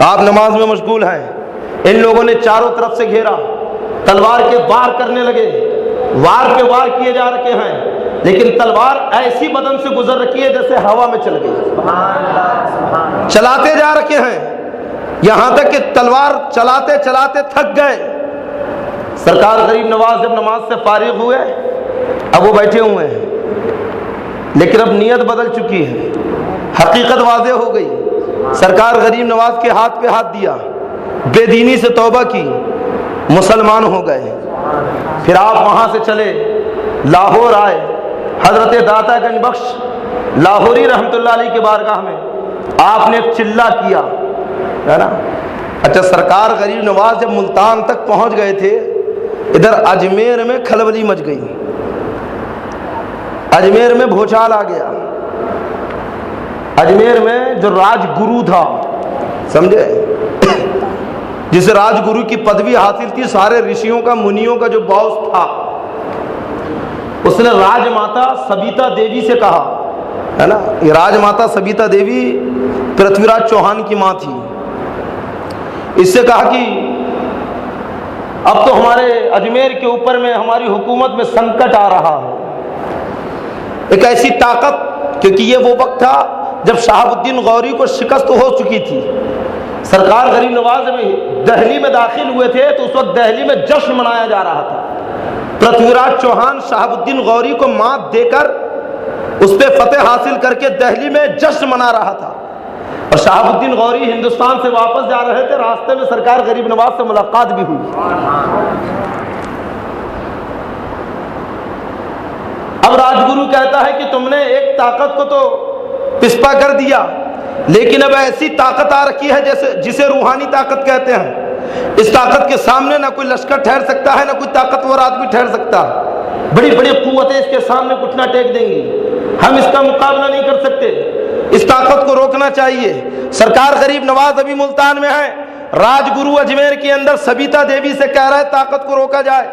آپ نماز میں مشغول ہیں. ان لوگوں نے چاروں طرف سے گھیرا, تلوار کے وار کرنے لگے, وار پہ وار کیے جا رکھے ہیں, لیکن تلوار ایسی بدن سے گزر رکھی ہے جیسے ہوا میں چل گئی. چلاتے جا رکھے ہیں, یہاں تک کہ تلوار چلاتے چلاتے تھک گئے. سرکار غریب نواز جب نماز سے فارغ ہوئے, اب وہ بیٹھے ہوئے ہیں, لیکن اب نیت بدل چکی ہے, حقیقت واضح ہو گئی. سرکار غریب نواز کے ہاتھ پہ ہاتھ دیا, بے دینی سے توبہ کی, مسلمان ہو گئے. پھر آپ وہاں سے چلے, لاہور آئے, حضرت داتا گنج بخش لاہوری رحمۃ اللہ علیہ کی بارگاہ میں آپ نے ایک چلہ کیا ہے نا. اچھا سرکار غریب نواز جب ملتان تک پہنچ گئے تھے، ادھر اجمیر میں کھلبلی مچ گئی، اجمیر میں بھوچال آ گیا. اجمیر میں جو راج گرو تھا، سمجھے، جسے راج گرو کی پدوی حاصل تھی، سارے رشیوں کا منیوں کا جو باس تھا، اس نے راج ماتا سبیتا دیوی سے کہا ہے نا. یہ راج ماتا سبیتا دیوی پرتھوی راج چوہان کی ماں تھی. اس سے کہا کہ اب تو ہمارے اجمیر کے اوپر میں ہماری حکومت میں سنکٹ آ رہا ہے. ایک ایسی طاقت، کیونکہ یہ وہ وقت تھا جب شہاب الدین غوری کو شکست ہو چکی تھی. سرکار غریب نواز میں دہلی میں داخل ہوئے تھے تو اس وقت دہلی میں جشن منایا جا رہا تھا. پرتھوی راج چوہان شہاب الدین غوری کو مات دے کر اس پہ فتح حاصل کر کے دہلی میں جشن منا رہا تھا، اور شہاب الدین غوری ہندوستان سے واپس جا رہے تھے. راستے میں سرکار غریب نواز سے ملاقات بھی ہوئی. اب راجگرو کہتا ہے کہ تم نے ایک طاقت کو تو پسپا کر دیا، لیکن اب ایسی طاقت آ رکھی ہے جسے روحانی طاقت کہتے ہیں. اس طاقت کے سامنے نہ کوئی لشکر ٹھہر سکتا ہے، نہ کوئی طاقتور آدمی ٹھہر سکتا. بڑی بڑی قوتیں اس کے سامنے کچھ نہ ٹیک دیں گی، ہم اس کا مقابلہ نہیں کر سکتے. اس طاقت کو روکنا چاہیے. سرکار غریب نواز ابھی ملتان میں ہے، راج گرو اجمیر کے اندر سبیتا دیوی سے کہہ رہا ہے طاقت کو روکا جائے.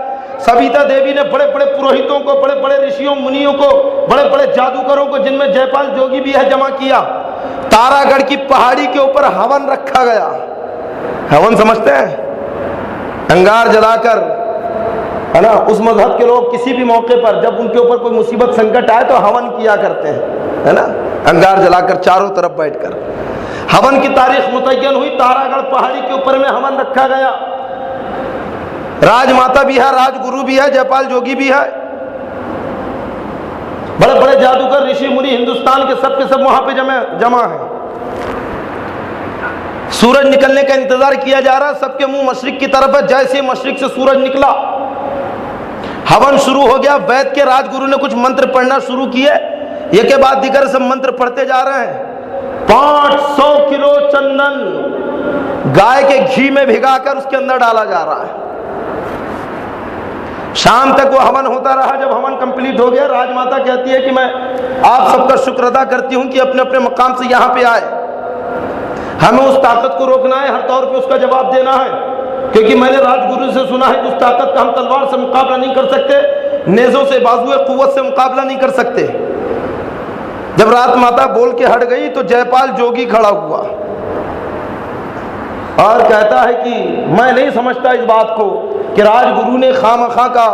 سبیتا دیوی نے بڑے بڑے پروہتوں کو، بڑے بڑے رشیوں منیوں کو، بڑے بڑے جادوگروں کو، جن میں جے پال جوگی بھی ہے، جمع کیا. تارا گڑھ کی پہاڑی کے اوپر ہون رکھا گیا. ہون سمجھتے ہیں؟ انگار جلا کر، ہے نا. اس مذہب کے لوگ کسی بھی موقع پر جب ان کے اوپر کوئی مصیبت سنکٹ آئے تو ہون کیا کرتے ہیں، ہے نا. انگار جلا کر چاروں طرف بیٹھ کر ہون کی تاریخ متعین ہوئی. تارا گڑھ پہاڑی کے اوپر میں ہون رکھا گیا. راج ماتا بھی ہے، راج گرو بھی ہے، جے پال جوگی بھی ہے، بڑے بڑے جادوگر رشی منی ہندوستان کے سب وہاں پہ جمع ہیں. سورج نکلنے کا انتظار کیا جا رہا، سب کے منہ مشرق کی طرف ہے. جیسے مشرق سے سورج نکلا، ہون شروع ہو گیا. وید کے راج گرو نے کچھ منتر پڑھنا شروع کیے، یہ کے بعد دیگر سب منتر پڑھتے جا رہے ہیں. 500 کلو چندن گائے کے گھی میں بھگا کر اس کے اندر ڈالا جا رہا ہے. شام تک وہ ہون ہوتا رہا. جب ہون کمپلیٹ ہو گیا، راج ماتا کہتی ہے کہ میں آپ سب کا شکر ادا کرتی ہوں کہ اپنے اپنے مقام سے یہاں پہ آئے. ہمیں اس طاقت کو روکنا ہے، ہر طور پہ اس کا جواب دینا ہے، کیونکہ میں نے راج گرو سے سنا ہے کہ اس طاقت کا ہم تلوار سے مقابلہ نہیں کر سکتے، نیزوں سے، بازوئے قوت سے مقابلہ نہیں کر سکتے. جب رات ماتا بول کے ہٹ گئی تو جے پال جوگی کھڑا ہوا اور کہتا ہے کہ میں نہیں سمجھتا اس بات کو کہ راج گرو نے خواہ کا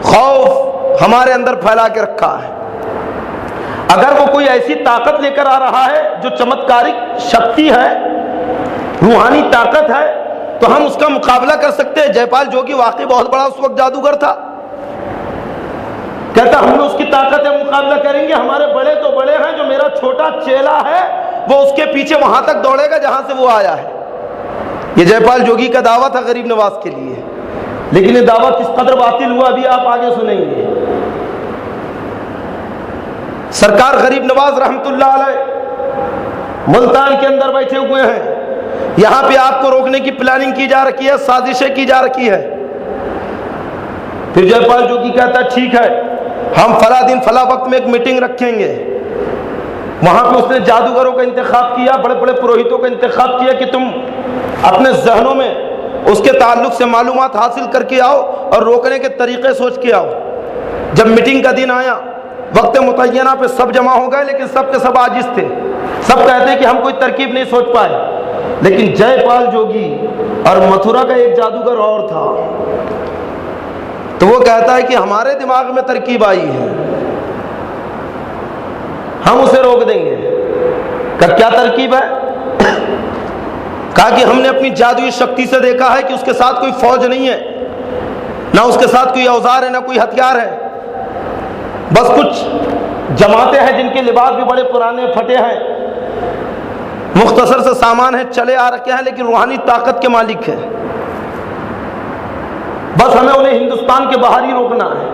خوف ہمارے اندر پھیلا کے رکھا ہے. اگر وہ کوئی ایسی طاقت لے کر آ رہا ہے جو چمتکارک شکتی ہے، روحانی طاقت ہے، تو ہم اس کا مقابلہ کر سکتے ہیں. جے پال جوگی واقعی بہت بڑا اس وقت جادوگر تھا. کہتا ہم نے اس کی طاقت سے مقابلہ کریں گے. ہمارے بڑے تو بڑے ہیں، جو میرا چھوٹا چیلا ہے وہ اس کے پیچھے وہاں تک دوڑے گا جہاں سے وہ آیا ہے. یہ جے پال جوگی کا دعویٰ تھا غریب نواز کے لیے، لیکن یہ دعویٰ کس قدر باطل ہوا ابھی آپ آگے سنیں گے. سرکار غریب نواز رحمت اللہ علیہ ملتان کے اندر بیٹھے ہوئے ہیں. یہاں پہ آپ کو روکنے کی پلاننگ کی جا رکھی ہے، سازشیں کی جا رکھی ہے. پھر جے پال جوگی کہتا ہے ٹھیک ہے، ہم فلاں دن فلاں وقت میں ایک میٹنگ رکھیں گے. وہاں پہ اس نے جادوگروں کا انتخاب کیا، بڑے بڑے پروہتوں کا انتخاب کیا کہ تم اپنے ذہنوں میں اس کے تعلق سے معلومات حاصل کر کے آؤ اور روکنے کے طریقے سوچ کے آؤ. جب میٹنگ کا دن آیا، وقت متعینہ پہ سب جمع ہو گئے، لیکن سب کے سب عاجز تھے. سب کہتے ہیں کہ ہم کوئی ترکیب نہیں سوچ پائے. لیکن جے پال جوگی اور متھرا کا ایک جادوگر اور تھا، تو وہ کہتا ہے کہ ہمارے دماغ میں ترکیب آئی ہے، ہم اسے روک دیں گے. کہ کیا ترکیب ہے؟ کہا کہ ہم نے اپنی جادوئی شکتی سے دیکھا ہے کہ اس کے ساتھ کوئی فوج نہیں ہے، نہ اس کے ساتھ کوئی اوزار ہے، نہ کوئی ہتھیار ہے. بس کچھ جماعتیں ہیں جن کے لباس بھی بڑے پرانے پھٹے ہیں، مختصر سے سامان ہے، چلے آ رکھے ہیں، لیکن روحانی طاقت کے مالک ہے. بس ہمیں انہیں ہندوستان کے باہر ہی روکنا ہے.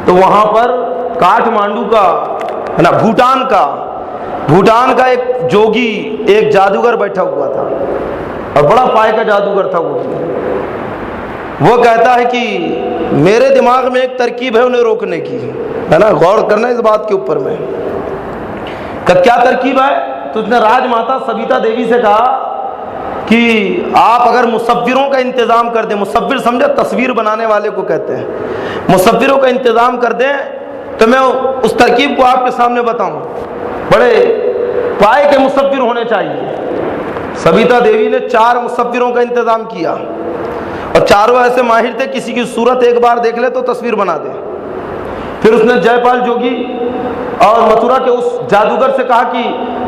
تو وہاں پر کاٹھمانڈو کا نا بھوٹان کا ایک جوگی، ایک جادوگر بیٹھا ہوا تھا، اور بڑا پائے کا جادوگر تھا وہ کہتا ہے کہ میرے دماغ میں ایک ترکیب ہے انہیں روکنے کی، ہے نا، غور کرنا اس بات کے اوپر میں کہ کیا ترکیب ہے۔ تو اس نے راج ماتا سبیتا دیوی سے کہا کہ آپ اگر مصوروں کا انتظام کر دیں، مصور سمجھے تصویر بنانے والے کو کہتے ہیں، مصوروں کا انتظام کر دیں تو میں اس ترکیب کو آپ کے سامنے بتاؤں۔ بڑے پائے کے مصور ہونے چاہیے۔ سبیتا دیوی نے 4 مصوروں کا انتظام کیا، اور چاروں ایسے ماہر تھے کسی کی صورت ایک بار دیکھ لے تو تصویر بنا دے۔ پھر اس نے جے پال جوگی اور متھرا کے اس جادوگر سے کہا کہ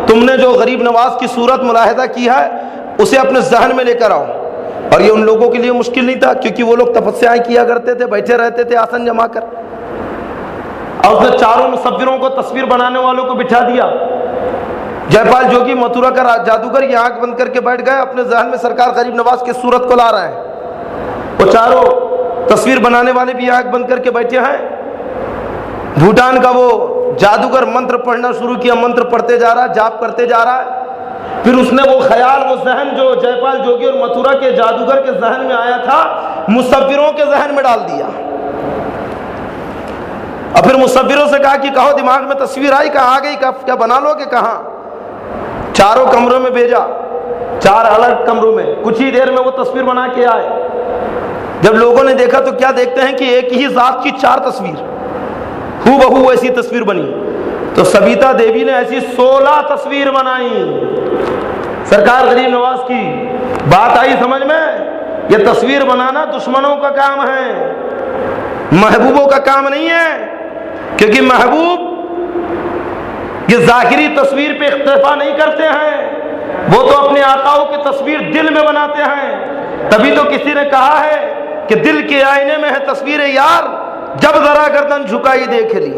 تم نے جو غریب نواز کی صورت ملاحظہ کی ہے اسے اپنے ذہن میں لے کر آؤ۔ اور یہ ان لوگوں کے لیے مشکل نہیں تھا، کیونکہ وہ لوگ تپسیائیں کیا کرتے تھے، بیٹھے رہتے تھے آسن جما کر۔ اور اس نے 4 مصوروں کو، تصویر بنانے والوں کو بٹھا دیا۔ جے پال جوگی متھرا کا جادوگر یہ آنکھ بند کر کے بیٹھ گئے، اپنے ذہن میں سرکار غریب نواز کی صورت کو لا رہے ہیں۔ وہ 4 تصویر بنانے والے بھی آنکھ بند کر کے بیٹھے ہیں۔ بھوٹان کا وہ جادوگر منتر پڑھنا شروع کیا، منتر پڑھتے جا رہا ہے، جاپ کرتے جا رہا ہے۔ پھر اس نے وہ خیال، وہ ذہن جو جے پال جوگی اور متھرا کے جادوگر کے ذہن میں آیا تھا، مصوروں کے ذہن میں ڈال دیا۔ اور پھر مصوروں سے کہا کہ کہو دماغ میں تصویر آئی؟ کہاں آ گئی؟ کیا بنا لو گے؟ کہاں؟ 4 کمروں میں بھیجا، 4 الگ کمروں میں، کچھ ہی دیر میں وہ تصویر بنا کے آئے۔ جب لوگوں نے دیکھا تو کیا دیکھتے ہیں کہ ایک ہی ذات کی 4 تصویر، ہو بہو ایسی تصویر بنی۔ تو سبیتا دیوی نے ایسی 16 تصویر بنائی سرکار غریب نواز کی۔ بات آئی سمجھ میں؟ یہ تصویر بنانا دشمنوں کا کام ہے، محبوبوں کا کام نہیں ہے، کیونکہ محبوب یہ ظاہری تصویر پہ اکتفا نہیں کرتے ہیں، وہ تو اپنے آقاؤں کی تصویر دل میں بناتے ہیں۔ تبھی تو کسی نے کہا ہے کہ دل کے آئینے میں ہے تصویر یار، جب ذرا گردن جھکائی دیکھ لی۔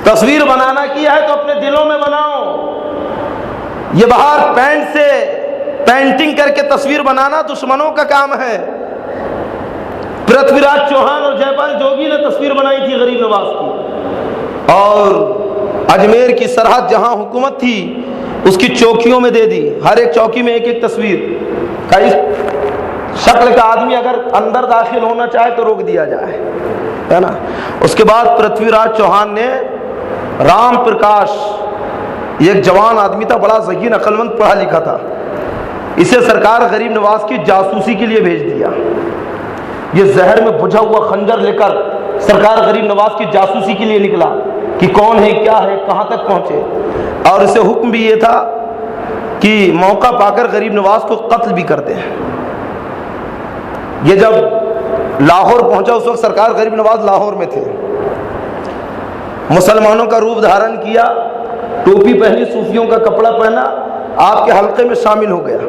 تصویر بنانا کیا ہے تو اپنے دلوں میں بناؤ۔ یہ باہر پینٹ سے پینٹنگ کر کے تصویر بنانا دشمنوں کا کام ہے۔ پرتھوی راج چوہان اور جے پال جوگی نے تصویر بنائی تھی غریب نواز کی، اور اجمیر کی سرحد جہاں حکومت تھی اس کی چوکیوں میں دے دی، ہر ایک چوکی میں ایک تصویر کا اس شکل کا آدمی اگر اندر داخل ہونا چاہے تو روک دیا جائے، ہے نا۔ اس کے بعد پرتھوی راج چوہان نے رام پرکاش، یہ ایک جوان آدمی تھا، بڑا ذہین عقل مند، پڑھا لکھا تھا، اسے سرکار غریب نواز کی جاسوسی کے لیے بھیج دیا۔ یہ زہر میں بجھا ہوا خنجر لے کر سرکار غریب نواز کی جاسوسی کے لیے نکلا کہ کون ہے، کیا ہے، کہاں تک پہنچے۔ اور اسے حکم بھی یہ تھا کہ موقع پا کر غریب نواز کو قتل بھی کر دیں۔ یہ جب لاہور پہنچا، اس وقت سرکار غریب نواز لاہور میں تھے، مسلمانوں کا روپ دھارن کیا، ٹوپی پہنی، صوفیوں کا کپڑا پہنا، آپ کے حلقے میں شامل ہو گیا۔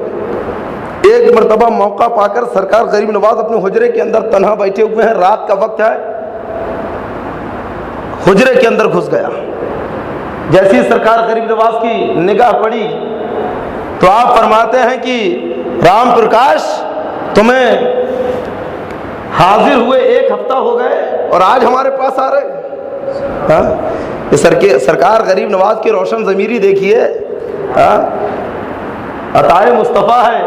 ایک مرتبہ موقع پا کر سرکار غریب نواز اپنے حجرے کے اندر تنہا بیٹھے ہوئے ہیں، رات کا وقت ہے، حجرے کے اندر گھس گیا۔ جیسے ہی سرکار غریب نواز کی نگاہ پڑی تو آپ فرماتے ہیں کہ رام پرکاش تمہیں حاضر ہوئے 1 ہفتہ ہو گئے اور آج ہمارے پاس آ رہے۔ یہ سرکار غریب نواز کی روشن ضمیری دیکھیے، عطائے مصطفیٰ ہے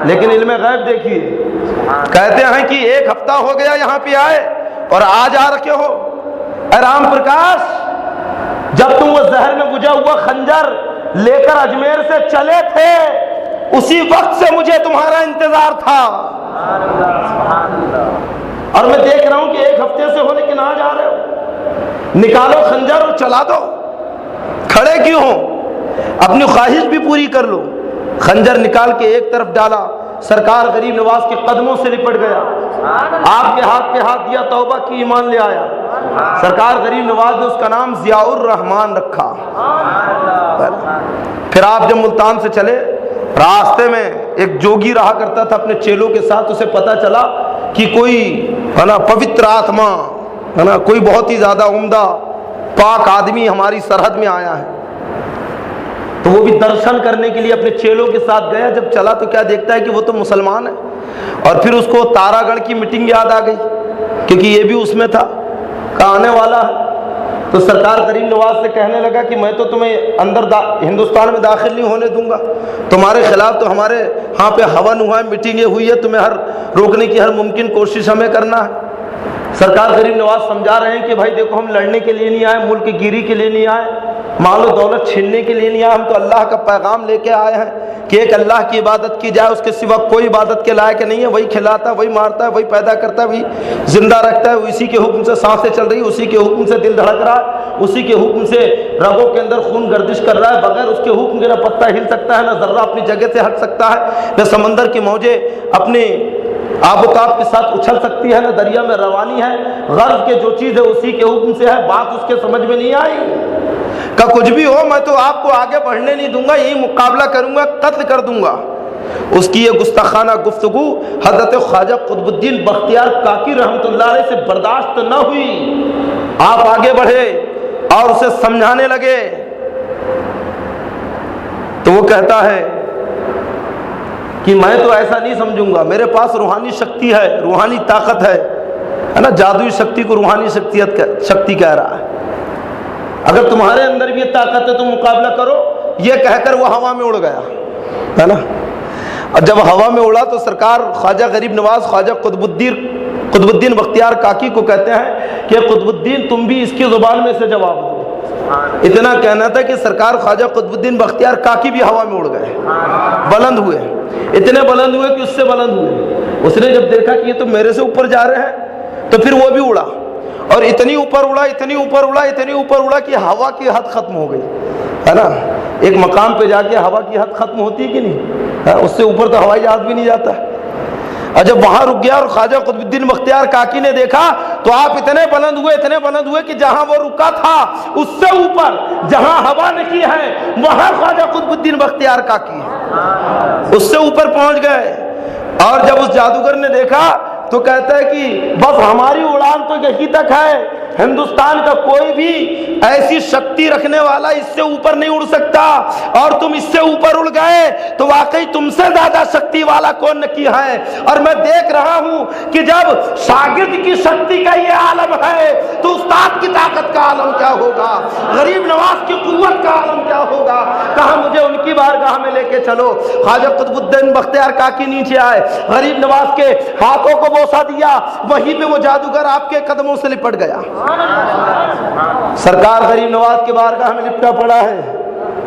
لیکن علم غیب دیکھیے۔ کہتے ہیں کہ 1 ہفتہ ہو گیا یہاں پہ آئے اور آج آ رکھے ہو۔ اے رام پرکاش، جب تم وہ زہر میں بجھا ہوا خنجر لے کر اجمیر سے چلے تھے اسی وقت سے مجھے تمہارا انتظار تھا، اور میں دیکھ رہا ہوں کہ 1 ہفتے سے ہو لیکن آج آ رہے ہو۔ نکالو خنجر اور چلا دو، کھڑے کیوں ہو؟ اپنی خواہش بھی پوری کر لو۔ خنجر نکال کے ایک طرف ڈالا، سرکار غریب نواز کے قدموں سے لپٹ گیا، آپ کے ہاتھ پہ ہاتھ دیا، توبہ کی، ایمان لے آیا۔ سرکار غریب نواز نے اس کا نام ضیاء الرحمان رکھا۔ پھر آپ جب ملتان سے چلے، راستے میں ایک جوگی رہا کرتا تھا اپنے چیلوں کے ساتھ، اسے پتا چلا کہ کوئی ہے نا پوتر آتما، ہے نا کوئی بہت ہی زیادہ عمدہ پاک آدمی ہماری سرحد میں آیا ہے، تو وہ بھی درشن کرنے کے لیے اپنے چیلوں کے ساتھ گیا۔ جب چلا تو کیا دیکھتا ہے کہ وہ تو مسلمان ہے، اور پھر اس کو تارا گڑھ کی میٹنگ یاد آ گئی کیونکہ یہ بھی اس میں تھا کہ آنے والا ہے. تو سرکار غریب نواز سے کہنے لگا کہ میں تو تمہیں اندر ہندوستان میں داخل نہیں ہونے دوں گا, تمہارے خلاف تو ہمارے ہاں پہ ہون ہوا ہے, میٹنگیں ہوئی ہے, تمہیں ہر روکنے کی ہر ممکن کوشش ہمیں کرنا ہے. سرکار غریب نواز سمجھا رہے ہیں کہ بھائی دیکھو, ہم لڑنے کے لیے نہیں آئے, ملک گیری کے لیے نہیں آئے, مال و دولت چھیننے کے لیے نہیں آئے, ہم تو اللہ کا پیغام لے کے آئے ہیں کہ ایک اللہ کی عبادت کی جائے, اس کے سوا کوئی عبادت کے لائق نہیں ہے. وہی کھلاتا ہے, وہی مارتا ہے, وہی پیدا کرتا ہے, وہی زندہ رکھتا ہے, اسی کے حکم سے سانسیں چل رہی, اسی کے حکم سے دل دھڑک رہا ہے, اسی کے حکم سے رگوں کے اندر خون گردش کر رہا ہے. بغیر اس کے حکم کے نہ پتا ہل سکتا ہے, نہ ذرہ اپنی جگہ سے ہٹ سکتا ہے, نہ سمندر کی موجیں اپنی آب و تاب کے ساتھ اچھل سکتی ہے, نہ دریا میں روانی ہے. غرض کے جو چیز ہے اسی کے حکم سے ہے. بات اس کے سمجھ میں نہیں آئی کہ کچھ بھی ہو میں تو آپ کو آگے بڑھنے نہیں دوں گا, یہی مقابلہ کروں گا, قتل کر دوں گا. اس کی یہ گستاخانہ گفتگو حضرت خواجہ قطب الدین بختیار کاکی رحمۃ اللہ علیہ سے برداشت نہ ہوئی. آپ آگے بڑھے اور اسے سمجھانے لگے تو وہ کہتا ہے کہ میں تو ایسا نہیں سمجھوں گا, میرے پاس روحانی شکتی ہے, روحانی طاقت ہے نا, جادوئی شکتی کو روحانی شکتی کہہ رہا ہے. اگر تمہارے اندر بھی یہ طاقت ہے تو مقابلہ کرو. یہ کہہ کر وہ ہوا میں اڑ گیا ہے نا. اور جب ہوا میں اڑا تو سرکار خواجہ غریب نواز خواجہ قطب الدین بختیار کاکی کو کہتے ہیں کہ قطب الدین تم بھی اس کی زبان میں سے جواب دو. اتنا کہنا تھا کہ سرکار خواجہ قطب الدین بختیار کاکی بھی ہوا میں اڑ گئے, بلند ہوئے, اتنے بلند ہوئے کہ اس سے بلند ہوئے. اس نے جب دیکھا کہ یہ تو میرے سے اوپر جا رہے ہیں تو پھر وہ بھی اڑا, اور اتنی اوپر اڑا, اتنی اوپر اڑا, اتنی اوپر اڑا کہ ہوا کی حد ختم ہو گئی ہے نا. ایک مقام پہ جا کے ہوا کی حد ختم ہوتی ہے کہ نہیں, اس سے اوپر تو ہوائی جہاز بھی نہیں جاتا. اور جب وہاں رک گیا اور خواجہ قطب الدین بختیار کاکی نے دیکھا تو آپ اتنے بلند ہوئے کہ جہاں وہ رکا تھا اس سے اوپر, جہاں ہوا نکلی ہے وہاں خواجہ قطب الدین بختیار کاکی ہے, اس سے اوپر پہنچ گئے. اور جب اس جادوگر نے دیکھا تو کہتا ہے کہ بس ہماری اڑان تو یہی تک ہے, ہندوستان کا کوئی بھی ایسی شکتی رکھنے والا اس سے اوپر نہیں اڑ سکتا, اور تم اس سے اوپر اڑ گئے تو واقعی تم سے زیادہ شکتی والا کون نہ کیا ہے. اور میں دیکھ رہا ہوں کہ جب شاگرد کی شکتی کا یہ عالم ہے تو استاد کی طاقت کا عالم کیا ہوگا, غریب نواز کی قوت کا عالم کیا ہوگا. کہا مجھے ان کی بارگاہ میں لے کے چلو. خواجہ قطب الدین بختیار کاکی نیچے آئے, غریب نواز کے ہاتھوں کو بوسہ دیا, وہیں پہ وہ جادوگر آپ کے قدموں سے لپٹ گیا. سرکار غریب نواز کے بارگاہ میں لپٹا پڑا ہے,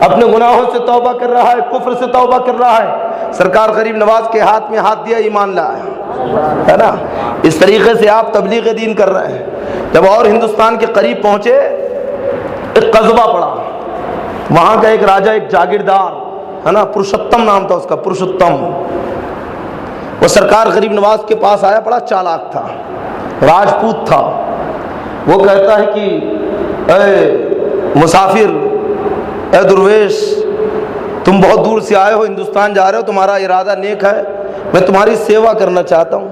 اپنے گناہوں سے توبہ کر رہا ہے, کفر سے توبہ کر رہا ہے. سرکار غریب نواز کے ہاتھ میں ہاتھ دیا, ایمان لایا ہے نا. اس طریقے سے آپ تبلیغ دین کر رہے ہیں. جب اور ہندوستان کے قریب پہنچے ایک قصبہ پڑا, وہاں کا ایک راجہ, ایک جاگیردار ہے نا, پرشتم نام تھا اس کا, پرشتم. وہ سرکار غریب نواز کے پاس آیا, بڑا چالاک تھا, راجپوت تھا. وہ کہتا ہے کہ اے مسافر, اے درویش, تم بہت دور سے آئے ہو, ہندوستان جا رہے ہو, تمہارا ارادہ نیک ہے, میں تمہاری سیوا کرنا چاہتا ہوں.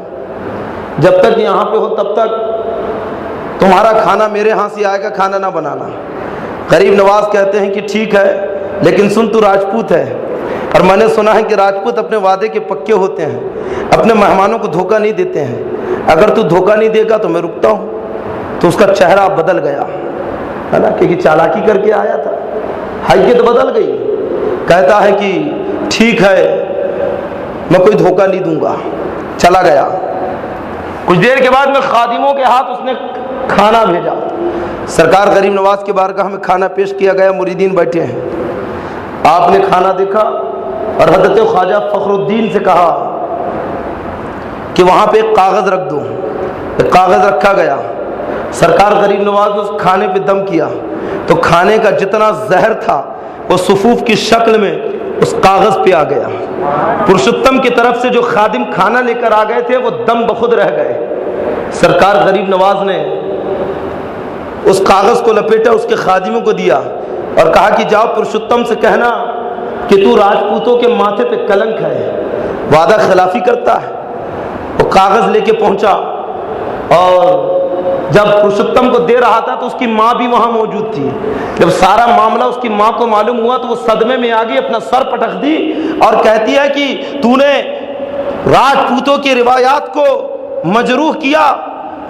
جب تک یہاں پہ ہو تب تک تمہارا کھانا میرے ہاں سے آئے گا, کھانا نہ بنانا. غریب نواز کہتے ہیں کہ ٹھیک ہے, لیکن سن تو راجپوت ہے, اور میں نے سنا ہے کہ راجپوت اپنے وعدے کے پکے ہوتے ہیں, اپنے مہمانوں کو دھوکہ نہیں دیتے ہیں. اگر تو دھوکہ نہیں دے گا تو میں رکتا ہوں. تو اس کا چہرہ بدل گیا ہے نا, کیونکہ چالاکی کر کے آیا تھا, حیثیت بدل گئی. کہتا ہے کہ ٹھیک ہے, میں کوئی دھوکہ نہیں دوں گا. چلا گیا. کچھ دیر کے بعد میں خادموں کے ہاتھ اس نے کھانا بھیجا. سرکار غریب نواز کے بارگاہ میں کھانا پیش کیا گیا, مریدین بیٹھے ہیں. آپ نے کھانا دیکھا اور حضرت خواجہ فخر الدین سے کہا کہ وہاں پہ ایک کاغذ رکھ دو. ایک کاغذ رکھا گیا. سرکار غریب نواز نے اس کھانے پہ دم کیا تو کھانے کا جتنا زہر تھا وہ صفوف کی شکل میں اس کاغذ پہ آ گیا. پرشتم کی طرف سے جو خادم کھانا لے کر آ گئے تھے وہ دم بخود رہ گئے. سرکار غریب نواز نے اس کاغذ کو لپیٹا, اس کے خادموں کو دیا اور کہا کہ جاؤ پرشتم سے کہنا کہ تو راجپوتوں کے ماتھے پہ کلنک ہے, وعدہ خلافی کرتا ہے. وہ کاغذ لے کے پہنچا اور جب پرشتم کو دے رہا تھا تو اس کی ماں بھی وہاں موجود تھی. جب سارا معاملہ اس کی ماں کو معلوم ہوا تو وہ صدمے میں آ گئی, اپنا سر پٹک دی اور کہتی ہے کہ تو نے راجپوتوں کی روایات کو مجروح کیا,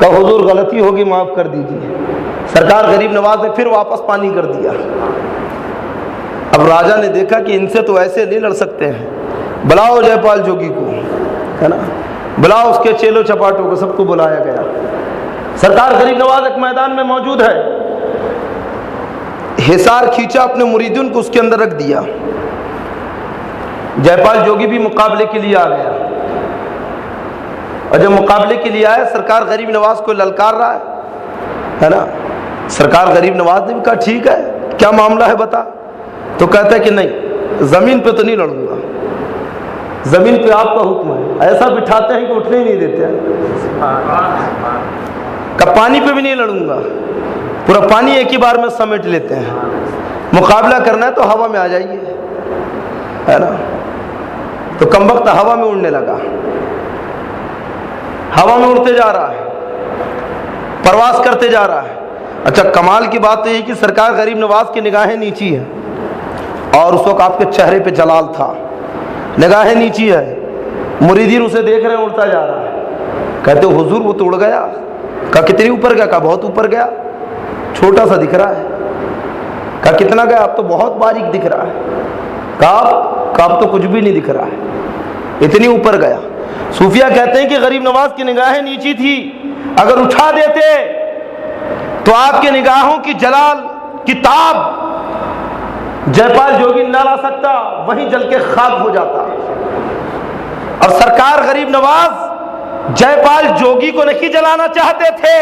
کہ حضور غلطی ہوگی معاف کر دیجیے. سرکار غریب نواز نے پھر واپس پانی کر دیا. اب راجا نے دیکھا کہ ان سے تو ایسے نہیں لڑ سکتے ہیں, بلاؤ جے پال جوگی کو, ہے نا, بلاؤ اس کے چیلو چپاٹوں کو, سب کو بلایا گیا. سرکار غریب نواز ایک میدان میں موجود ہے, حصار کھینچا, اپنے مریدین کو اس کے اندر رکھ دیا. جے پال جوگی بھی مقابلے کے لیے آ گیا, اور جب مقابلے کے لیے آیا سرکار غریب نواز کو للکار رہا ہے نا. سرکار غریب نواز نے بھی کہا ٹھیک ہے, کیا معاملہ ہے بتا. تو کہتا ہے کہ نہیں, زمین پہ تو نہیں لڑوں گا, زمین پہ آپ کا حکم ہے. ایسا بٹھاتے ہیں کہ اٹھنے ہی نہیں دیتے ہیں. کہ پانی پہ بھی نہیں لڑوں گا, پورا پانی ایک ہی بار میں سمیٹ لیتے ہیں. مقابلہ کرنا ہے تو ہوا میں آ جائیے, ہے نا. تو کم وقت ہوا میں اڑنے لگا, ہوا میں اڑتے جا رہا ہے, پرواز کرتے جا رہا ہے. اچھا کمال کی بات تو یہ کہ سرکار غریب نواز کی نگاہیں نیچی ہیں, اور اس وقت آپ کے چہرے پہ جلال تھا, نگاہیں نیچی ہے. مریدین اسے دیکھ رہے ہیں اڑتا جا رہا ہے. کہتے حضور وہ تو اڑ گیا. کہا کتنی اوپر گیا؟ کہا بہت اوپر گیا, چھوٹا سا دکھ رہا ہے. کہا کتنا گیا؟ اب تو بہت باریک دکھ رہا ہے. کہا اب تو کچھ بھی نہیں دکھ رہا ہے, اتنی اوپر گیا. صوفیہ کہتے ہیں کہ غریب نواز کی نگاہیں نیچی تھی, اگر اٹھا دیتے تو آپ کی نگاہوں کی جلال کی تاب جے پال جوگی نہ لا سکتا, وہیں جل کے خاک ہو جاتا. اور سرکار غریب نواز جے پال جوگی کو نہیں جلانا چاہتے تھے,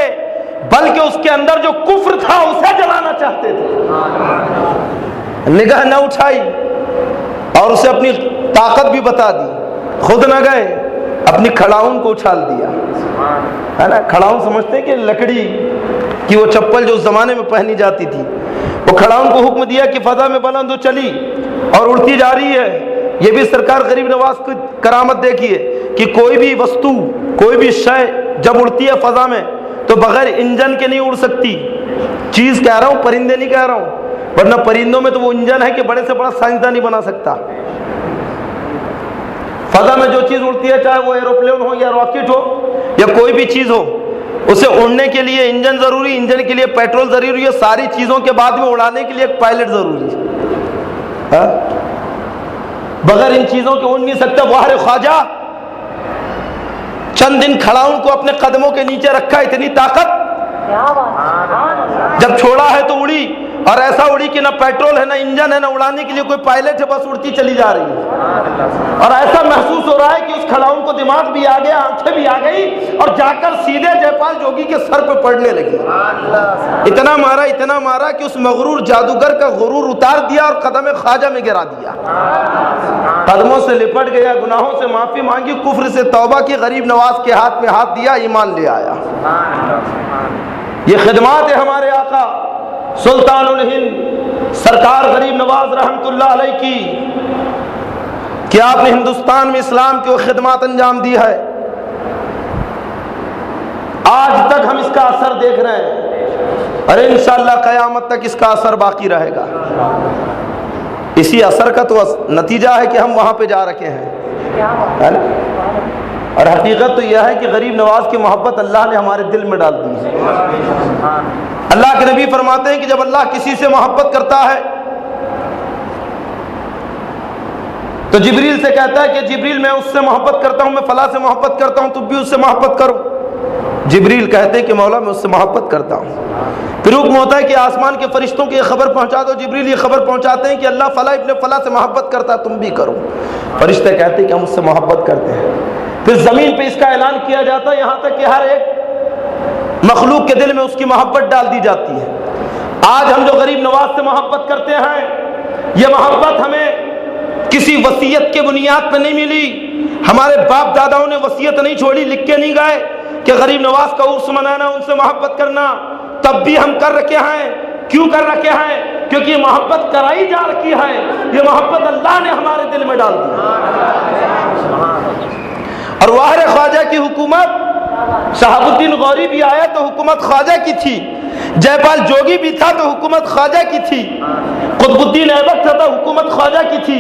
بلکہ اس کے اندر جو کفر تھا اسے جلانا چاہتے تھے. نگاہ نہ اٹھائی اور اسے اپنی طاقت بھی بتا دی. خود نہ گئے, اپنی کھڑاؤن کو اچھال دیا, ہے نا. کھڑاؤن سمجھتے ہیں کہ لکڑی کی وہ چپل جو اس زمانے میں پہنی جاتی تھی. وہ کھڑاؤن کو حکم دیا کہ فضا میں بلند ہو, چلی اور اڑتی جا رہی ہے. یہ بھی سرکار غریب نواز کی کرامت دیکھیے کہ کوئی بھی وستو, کوئی بھی شے جب اڑتی ہے فضا میں تو بغیر انجن کے نہیں اڑ سکتی. چیز کہہ رہا ہوں, پرندے نہیں کہہ رہا ہوں, ورنہ پرندوں میں تو وہ انجن ہے کہ بڑے سے بڑا سائنسدان نہیں بنا سکتا. فضا میں جو چیز اڑتی ہے, چاہے وہ ایروپلین ہو یا راکٹ ہو یا کوئی بھی چیز ہو, اسے اڑنے کے لیے انجن ضروری, انجن کے لیے پیٹرول ضروری ہے, ساری چیزوں کے بعد میں اڑانے کے لیے ایک پائلٹ ضروری ہے. بغیر ان چیزوں کے اڑ نہیں سکتا. بہر خواجہ چند دن کھڑاؤن کو اپنے قدموں کے نیچے رکھا, اتنی طاقت, جب چھوڑا ہے تو اڑی, اور ایسا اڑی کہ نہ پیٹرول ہے نہ انجن ہے نہ اڑانے کے لیے کوئی پائلٹ ہے, بس اڑتی چلی جا رہی ہے. اور ایسا محسوس ہو رہا ہے کہ اس کھڑاؤن کو دماغ بھی آ گیا, آنکھیں بھی آ گئی, اور جا کر سیدھے جے پال جوگی کے سر پہ پڑنے لگی. اتنا مارا کہ اس مغرور جادوگر کا غرور اتار دیا اور قدم خواجہ میں گرا دیا. قدموں سے لپٹ گیا, گناہوں سے معافی مانگی, کفر سے توبہ کی, غریب نواز کے ہاتھ میں ہاتھ دیا, ایمان لے آیا. یہ خدمات ہے ہمارے آقا سلطان الہند سرکار غریب نواز رحمت اللہ علیہ کی, کہ آپ نے ہندوستان میں اسلام کی وہ خدمات انجام دی ہے. آج تک ہم اس کا اثر دیکھ رہے ہیں, اور انشاءاللہ قیامت تک اس کا اثر باقی رہے گا. اسی اثر کا تو نتیجہ ہے کہ ہم وہاں پہ جا رکھے ہیں. اور حقیقت تو یہ ہے کہ غریب نواز کی محبت اللہ نے ہمارے دل میں ڈال دی ہے. اللہ کے نبی فرماتے ہیں کہ جب اللہ کسی سے محبت کرتا ہے تو جبریل سے کہتا ہے کہ جبریل میں اس سے محبت کرتا ہوں, میں فلاں سے محبت کرتا ہوں, تم بھی اس سے محبت کرو. جبریل کہتے ہیں کہ مولا میں اس سے محبت کرتا ہوں. پھر حکم ہوتا ہے کہ آسمان کے فرشتوں کی یہ خبر پہنچا دو. جبریل یہ خبر پہنچاتے ہیں کہ اللہ فلاں ابن فلاں سے محبت کرتا ہے, تم بھی کرو. فرشتے کہتے ہیں کہ ہم اس سے محبت کرتے ہیں. پھر زمین پہ اس کا اعلان کیا جاتا ہے, یہاں تک کہ ہر ایک مخلوق کے دل میں اس کی محبت ڈال دی جاتی ہے. آج ہم جو غریب نواز سے محبت کرتے ہیں, یہ محبت ہمیں کسی وصیت کے بنیاد پہ نہیں ملی. ہمارے باپ داداؤں نے وصیت نہیں چھوڑی, لکھ کے نہیں گئے کہ غریب نواز کا عرس منانا, ان سے محبت کرنا. تب بھی ہم کر رکھے ہیں. کیوں کر رکھے ہیں؟ کیونکہ یہ محبت کرائی جا رکھی ہے. یہ محبت اللہ نے ہمارے دل میں ڈال دی. اور واحر خواجہ کی حکومت, شہاب الدین غوری بھی آیا تو حکومت خواجہ کی تھی, جے پال جوگی بھی تھا تو حکومت خواجہ کی تھی, قطب الدین ایبک تھا تو حکومت خواجہ کی تھی,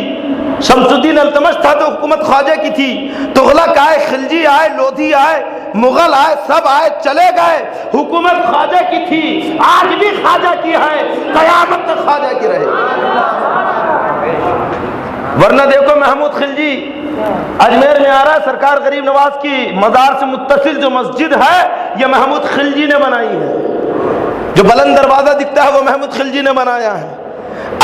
شمس الدین التمش تھا تو حکومت خواجہ کی تھی, تغلق آئے, خلجی آئے, لودھی آئے, مغل آئے، سب آئے چلے گئے، حکومت خواجہ کی تھی، آج بھی خواجہ کی ہے، قیامت تک خواجہ کی رہے۔ ورنہ دیکھو محمود خلجی اجمیر میں آ رہا ہے، سرکار غریب نواز کی مزار سے متصل جو مسجد ہے یہ محمود خلجی نے بنائی ہے، جو بلند دروازہ دکھتا ہے وہ محمود خلجی نے بنایا ہے۔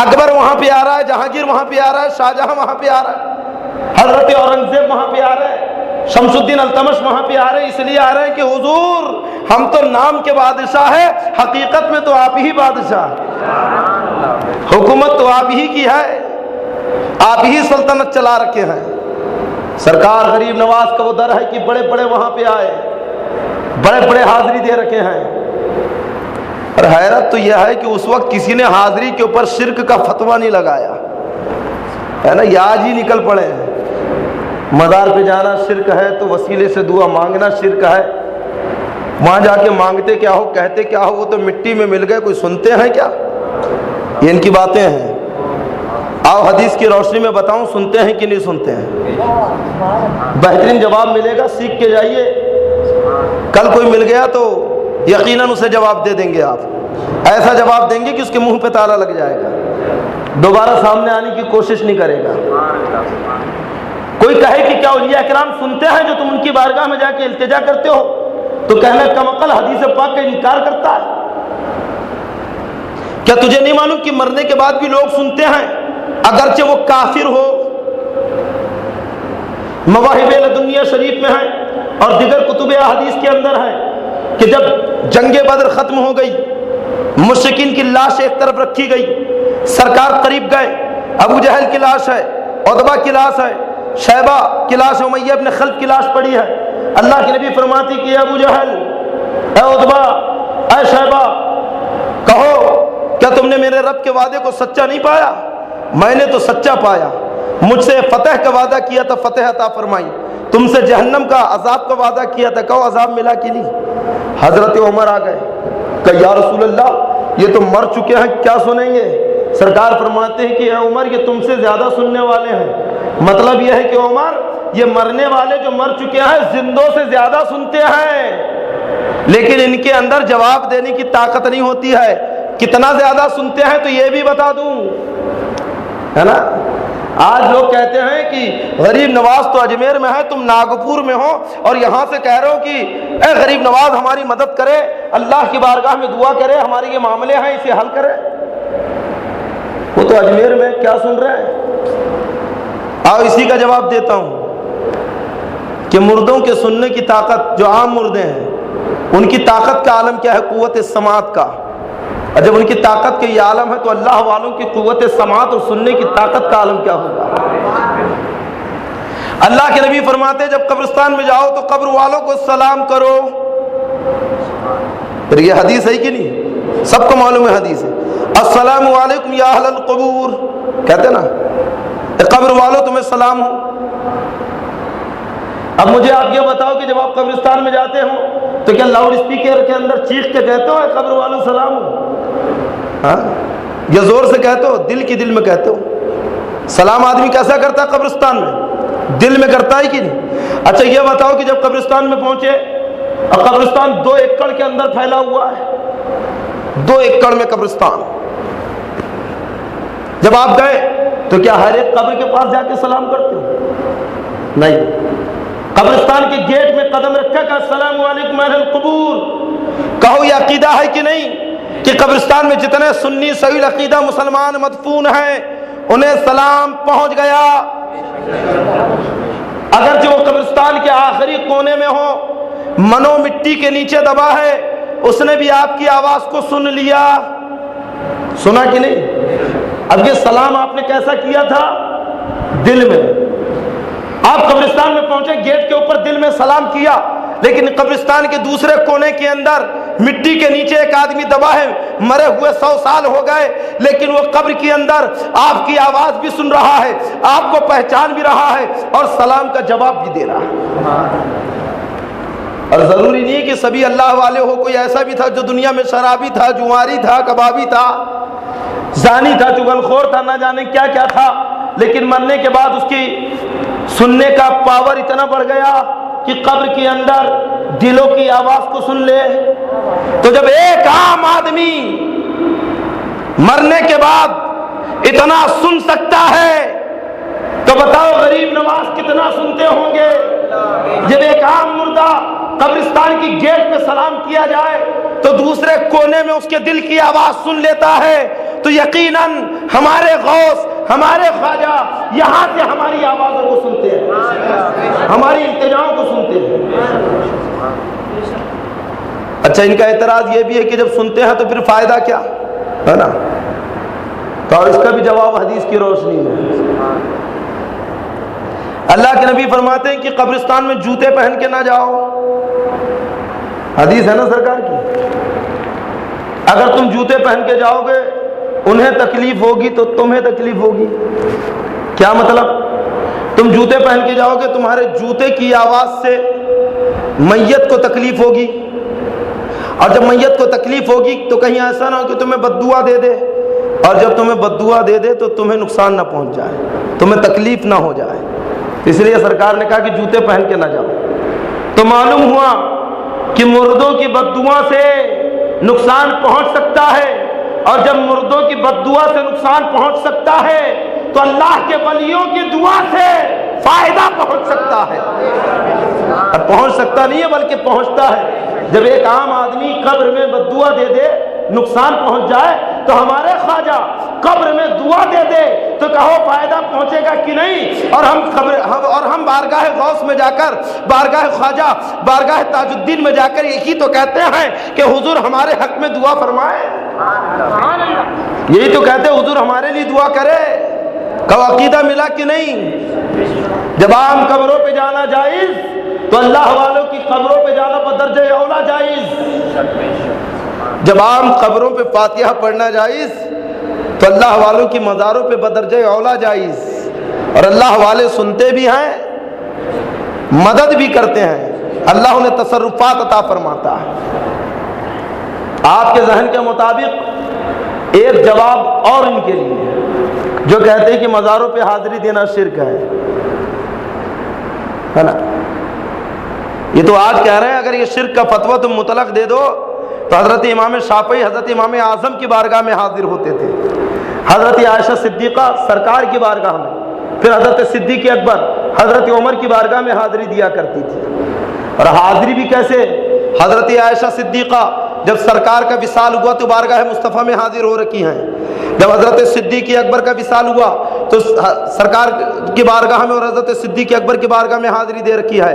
اکبر وہاں پہ آ رہا ہے، جہانگیر وہاں پہ آ رہا ہے، شاہجہاں وہاں پہ آ رہا ہے، حضرت اورنگزیب وہاں پہ آ رہے ہیں، شمس الدین التمش وہاں پہ آ رہے ہیں، اس لیے آ رہے ہیں کہ حضور ہم تو نام کے بادشاہ ہیں، حقیقت میں تو آپ ہی بادشاہ ہیں، حکومت تو آپ ہی کی ہے، آپ ہی سلطنت چلا رکھے ہیں۔ سرکار غریب نواز کا وہ در ہے کہ بڑے بڑے وہاں پہ آئے، بڑے بڑے حاضری دے رکھے ہیں۔ اور حیرت تو یہ ہے کہ اس وقت کسی نے حاضری کے اوپر شرک کا فتویٰ نہیں لگایا ہے نا، یہ آج ہی نکل پڑے ہیں۔ مزار پہ جانا شرک ہے تو وسیلے سے دعا مانگنا شرک ہے، وہاں جا کے مانگتے کیا ہو کہتے کیا ہو، وہ تو مٹی میں مل گئے، کوئی سنتے ہیں کیا؟ یہ ان کی باتیں ہیں۔ آؤ حدیث کی روشنی میں بتاؤں، سنتے ہیں کہ نہیں سنتے ہیں؟ بہترین جواب ملے گا، سیکھ کے جائیے، کل کوئی مل گیا تو یقیناً اسے جواب دے دیں گے، آپ ایسا جواب دیں گے کہ اس کے منہ پہ تالا لگ جائے گا، دوبارہ سامنے آنے کی کوشش نہیں کرے گا۔ کوئی کہے کہ کیا اولیاء کرام سنتے ہیں جو تم ان کی بارگاہ میں جا کے التجا کرتے ہو، تو کہنا کم عقل حدیث پاک کا انکار کرتا ہے۔ کیا تجھے نہیں معلوم کہ مرنے کے بعد بھی لوگ سنتے ہیں اگرچہ وہ کافر ہو؟ مواہب لدنیہ شریف میں ہے اور دیگر کتب احادیث کے اندر ہے کہ جب جنگ بدر ختم ہو گئی، مشرکین کی لاش ایک طرف رکھی گئی، سرکار قریب گئے، ابو جہل کی لاش ہے، عتبہ کی لاش ہے، شیبہ کی لاش ہے، امیہ ابن خلف کی لاش پڑی ہے۔ اللہ کے نبی فرماتی کہ اے ابو جہل، اے عتبہ، اے شیبہ، کہو کیا تم نے میرے رب کے وعدے کو سچا نہیں پایا؟ میں نے تو سچا پایا، مجھ سے فتح کا وعدہ کیا تھا، فتح عطا فرمائی، تم سے جہنم کا عذاب کا وعدہ کیا تھا، کہو عذاب ملا کہ نہیں؟ حضرت عمر آ گئے کہ یا رسول اللہ یہ تو مر چکے ہیں، کیا سنیں گے؟ سرکار فرماتے ہیں کہ اے عمر یہ تم سے زیادہ سننے والے ہیں۔ مطلب یہ ہے کہ عمر یہ مرنے والے جو مر چکے ہیں زندوں سے زیادہ سنتے ہیں، لیکن ان کے اندر جواب دینے کی طاقت نہیں ہوتی ہے۔ کتنا زیادہ سنتے ہیں تو یہ بھی بتا دوں، ہے نا؟ آج لوگ کہتے ہیں کہ غریب نواز تو اجمیر میں ہے، تم ناگپور میں ہو اور یہاں سے کہہ رہے ہو کہ اے غریب نواز ہماری مدد کرے، اللہ کی بارگاہ میں دعا کرے، ہمارے یہ معاملے ہیں اسے حل کرے۔ وہ تو اجمیر میں کیا سن رہے ہیں؟ آؤ اسی کا جواب دیتا ہوں کہ مردوں کے سننے کی طاقت، جو عام مردے ہیں ان کی طاقت کا عالم کیا ہے؟ قوت سماعت کا۔ اور جب ان کی طاقت کا یہ عالم ہے تو اللہ والوں کی قوت سماعت اور سننے کی طاقت کا عالم کیا ہوگا؟ اللہ کے نبی فرماتے جب قبرستان میں جاؤ تو قبر والوں کو سلام کرو۔ پھر یہ حدیث ہے کہ نہیں؟ سب کو معلوم ہے حدیث ہے، السلام علیکم یا اہل القبور، کہتے نا قبر والوں تمہیں سلام ہو۔ اب مجھے آپ یہ بتاؤ کہ جب آپ قبرستان میں جاتے ہو تو کیا لاؤڈ اسپیکر کے اندر چیخ کے کہتے ہو اے قبر والوں سلام ہو؟ ہاں، یا زور سے کہتے ہو؟ دل کی دل میں کہتے ہو؟ سلام آدمی کیسا کرتا ہے قبرستان میں؟ دل میں کرتا ہے کہ نہیں؟ اچھا یہ بتاؤ کہ جب قبرستان میں پہنچے اور قبرستان 2 ایکڑ کے اندر پھیلا ہوا ہے، 2 ایکڑ میں قبرستان، جب آپ گئے تو کیا ہر ایک قبر کے پاس جا کے سلام کرتے ہو؟ نہیں، قبرستان کے گیٹ میں قدم رکھا کہ السلام علیکم اہل القبور۔ کہو یہ عقیدہ ہے کہ نہیں کہ قبرستان میں جتنے سنی صحیح عقیدہ مسلمان مدفون ہیں انہیں سلام پہنچ گیا؟ اگرچہ وہ قبرستان کے آخری کونے میں ہو، منو مٹی کے نیچے دبا ہے، اس نے بھی آپ کی آواز کو سن لیا، سنا کہ نہیں؟ اب یہ سلام آپ نے کیسا کیا تھا؟ دل میں۔ آپ قبرستان میں پہنچے، گیٹ کے اوپر دل میں سلام کیا، لیکن قبرستان کے دوسرے کونے کے اندر مٹی کے نیچے ایک آدمی دبا ہے، مرے ہوئے 100 سال ہو گئے، لیکن وہ قبر کے اندر آپ کی آواز بھی سن رہا ہے، آپ کو پہچان بھی رہا ہے اور سلام کا جواب بھی دے رہا ہے۔ اور ضروری نہیں کہ سبھی اللہ والے ہو، کوئی ایسا بھی تھا جو دنیا میں شرابی تھا، جواری تھا، کبابی تھا، زانی تھا، چغل خور تھا، نہ جانے کیا کیا تھا، لیکن مرنے کے بعد اس کی سننے کا پاور اتنا بڑھ گیا کہ قبر کے اندر دلوں کی آواز کو سن لے. تو جب ایک عام آدمی مرنے کے بعد اتنا سن سکتا ہے تو بتاؤ غریب نواز کتنا سنتے ہوں گے. جب ایک عام مردہ قبرستان کی گیٹ پہ سلام کیا جائے تو دوسرے کونے میں اس کے دل کی آواز سن لیتا ہے, تو یقیناً ہمارے غوث, ہمارے خواجہ یہاں سے ہماری آوازوں کو سنتے ہیں, ہماری التجاؤں کو سنتے ہیں. اچھا, ان کا اعتراض یہ بھی ہے کہ جب سنتے ہیں تو پھر فائدہ کیا ہے نا, تو اس کا بھی جواب حدیث کی روشنی میں. اللہ کے نبی فرماتے ہیں کہ قبرستان میں جوتے پہن کے نہ جاؤ, حدیث ہے نا سرکار کی. اگر تم جوتے پہن کے جاؤ گے انہیں تکلیف ہوگی تو تمہیں تکلیف ہوگی. کیا مطلب؟ تم جوتے پہن کے جاؤ گے, تمہارے جوتے کی آواز سے میت کو تکلیف ہوگی, اور جب میت کو تکلیف ہوگی تو کہیں ایسا نہ ہو کہ تمہیں بددعا دے دے, اور جب تمہیں بددعا دے دے تو تمہیں نقصان نہ پہنچ جائے, تمہیں تکلیف نہ ہو جائے. اس لیے سرکار نے کہا کہ جوتے پہن کے نہ جاؤ. تو معلوم ہوا کہ مردوں کی بددعا سے نقصان پہنچ سکتا ہے, اور جب مردوں کی بددعا سے نقصان پہنچ سکتا ہے تو اللہ کے ولیوں کی دعا سے فائدہ پہنچ سکتا ہے. اور پہنچ سکتا نہیں ہے بلکہ پہنچتا ہے. جب ایک عام آدمی قبر میں بددعا دے دے, نقصان پہنچ جائے, تو ہمارے خواجہ قبر میں دعا دے دے تو کہو فائدہ پہنچے گا کہ نہیں. اور ہم بارگاہ غوث میں جا کر, بارگاہ خواجہ, بارگاہ تاج الدین میں جا کر یہی تو کہتے ہیں کہ حضور ہمارے حق میں دعا فرمائے. یہی تو کہتے ہیں حضور ہمارے لیے دعا کرے. کب عقیدہ ملا کہ نہیں؟ جب عام قبروں پہ جانا جائز تو اللہ والوں کی قبروں پہ جانا بدرجہ اولا جائز. جب عام قبروں پہ فاتحہ پڑھنا جائز تو اللہ والوں کی مزاروں پہ بدرجہ اولا جائز. اور اللہ والے سنتے بھی ہیں, مدد بھی کرتے ہیں, اللہ انہیں تصرفات عطا فرماتا ہے. آپ کے ذہن کے مطابق ایک جواب اور ان کے لیے جو کہتے ہیں کہ مزاروں پہ حاضری دینا شرک ہے نا. یہ تو آج کہہ رہے ہیں اگر یہ شرک کا فتویٰ تم مطلق دے دو تو حضرت امام شافعی حضرت امام اعظم کی بارگاہ میں حاضر ہوتے تھے, حضرت عائشہ صدیقہ سرکار کی بارگاہ میں, پھر حضرت صدیق اکبر حضرت عمر کی بارگاہ میں حاضری دیا کرتی تھی. اور حاضری بھی کیسے؟ حضرت عائشہ صدیقہ جب سرکار کا وصال ہوا تو بارگاہ مصطفیٰ میں حاضر ہو رکھی ہیں. جب حضرت صدیق اکبر کا وصال ہوا تو سرکار کی بارگاہ میں اور حضرت صدیق اکبر کی بارگاہ میں حاضری دے رکھی ہے.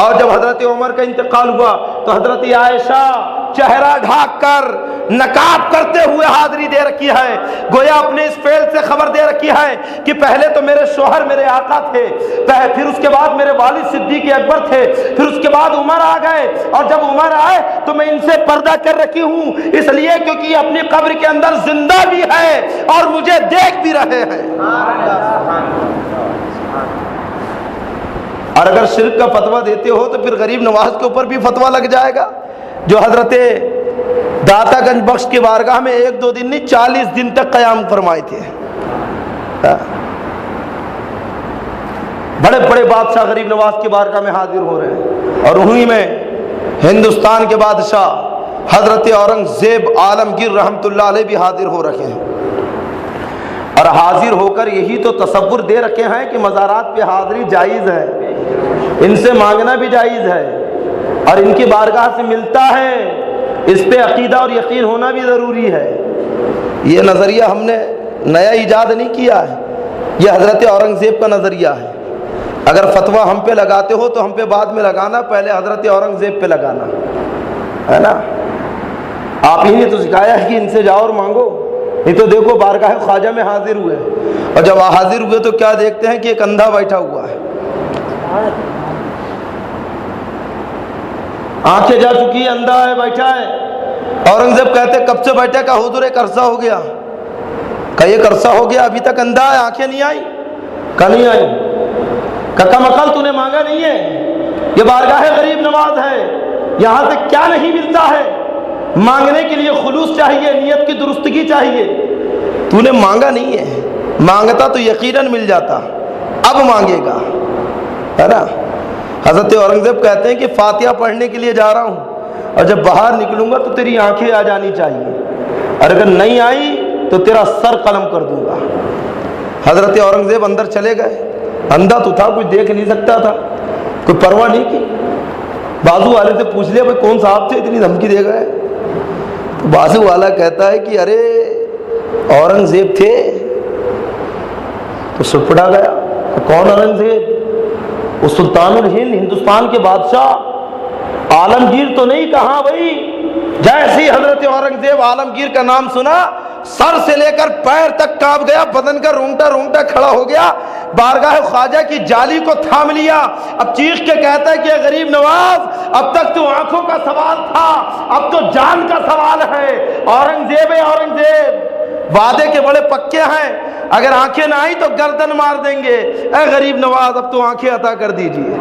اور جب حضرت عمر کا انتقال ہوا تو حضرت عائشہ چہرہ ڈھانپ کر نقاب کرتے ہوئے حاضری دے رکھی ہے. گویا اپنے اس فعل سے خبر دے رکھی ہے کہ پہلے تو میرے شوہر میرے آقا تھے, پھر اس کے بعد میرے والد صدیق اکبر تھے, پھر اس کے بعد عمر آ گئے, اور جب عمر آئے تو میں ان سے پردہ کر رکھی ہوں, اس لیے کیونکہ یہ اپنی قبر کے اندر زندہ بھی ہے اور مجھے دیکھ بھی رہے ہیں. اور اگر شرک کا فتویٰ دیتے ہو تو پھر غریب نواز کے اوپر بھی فتویٰ لگ جائے گا, جو حضرت داتا گنج بخش کی بارگاہ میں 1-2 دن نہیں 40 دن تک قیام فرمائے تھے. بڑے بڑے بادشاہ غریب نواز کی بارگاہ میں حاضر ہو رہے ہیں, اور انہی میں ہندوستان کے بادشاہ حضرت اورنگزیب عالمگیر رحمت اللہ علیہ بھی حاضر ہو رکھے ہیں. اور حاضر ہو کر یہی تو تصور دے رکھے ہیں کہ مزارات پہ حاضری جائز ہے, ان سے مانگنا بھی جائز ہے, اور ان کی بارگاہ سے ملتا ہے, اس پہ عقیدہ اور یقین ہونا بھی ضروری ہے. یہ نظریہ ہم نے نیا ایجاد نہیں کیا ہے, یہ حضرت اورنگزیب کا نظریہ ہے. اگر فتویٰ ہم پہ لگاتے ہو تو ہم پہ بعد میں لگانا, پہلے حضرت اورنگزیب پہ لگانا ہے نا. آپ ہی نے تو سکھایا ہے کہ ان سے جاؤ اور مانگو. نہیں تو دیکھو بارگاہ خواجہ میں حاضر ہوئے, اور جب حاضر ہوئے تو کیا دیکھتے ہیں کہ ایک اندھا بیٹھا ہوا ہے, آنکھیں جا چکی, اندھا ہے, بیٹھا ہے. اورنگزیب کہتے کب سے بیٹھے؟ کہا حضور ایک عرصہ ہو گیا. کہا ایک عرصہ ہو گیا ابھی تک اندھا ہے, آنکھیں نہیں آئی؟ کہا نہیں آئی. کہا کم عقل تو نے مانگا نہیں ہے, یہ بارگاہ غریب نواز ہے, یہاں سے کیا نہیں ملتا ہے؟ مانگنے کے لیے خلوص چاہیے, نیت کی درستگی چاہیے. تو نے مانگا نہیں ہے, مانگتا تو یقیناً مل جاتا, اب مانگے گا ہے نا. حضرت اورنگزیب کہتے ہیں کہ فاتحہ پڑھنے کے لیے جا رہا ہوں اور جب باہر نکلوں گا تو تیری آنکھیں آ جانی چاہیے، اور اگر نہیں آئی تو تیرا سر قلم کر دوں گا۔ حضرت اورنگزیب اندر چلے گئے، اندھا تو تھا، کوئی دیکھ نہیں سکتا تھا، کوئی پرواہ نہیں کی۔ بازو والے سے پوچھ لیا بھائی کون صاحب تھے اتنی دھمکی دے گئے؟ تو بازو والا کہتا ہے کہ ارے اورنگزیب تھے۔ تو سپڑا گیا، کون اورنگزیب؟ وہ سلطان الہند، ہندوستان کے بادشاہ عالمگیر تو نہیں؟ کہاں بھائی؟ جیسے ہی حضرت اورنگزیب عالمگیر کا نام سنا، سر سے لے کر پیر تک کانپ گیا، بدن کا رونگٹا رونگٹا کھڑا ہو گیا، بارگاہ خواجہ کی جالی کو تھام لیا۔ اب چیخ کے کہتا ہے کہ غریب نواز، اب تک تو آنکھوں کا سوال تھا، اب تو جان کا سوال ہے۔ اورنگزیب ہے اورنگزیب، وعدے کے بڑے پکے ہیں، اگر آنکھیں نہ آئی تو گردن مار دیں گے۔ اے غریب نواز، اب تو آنکھیں عطا کر دیجئے،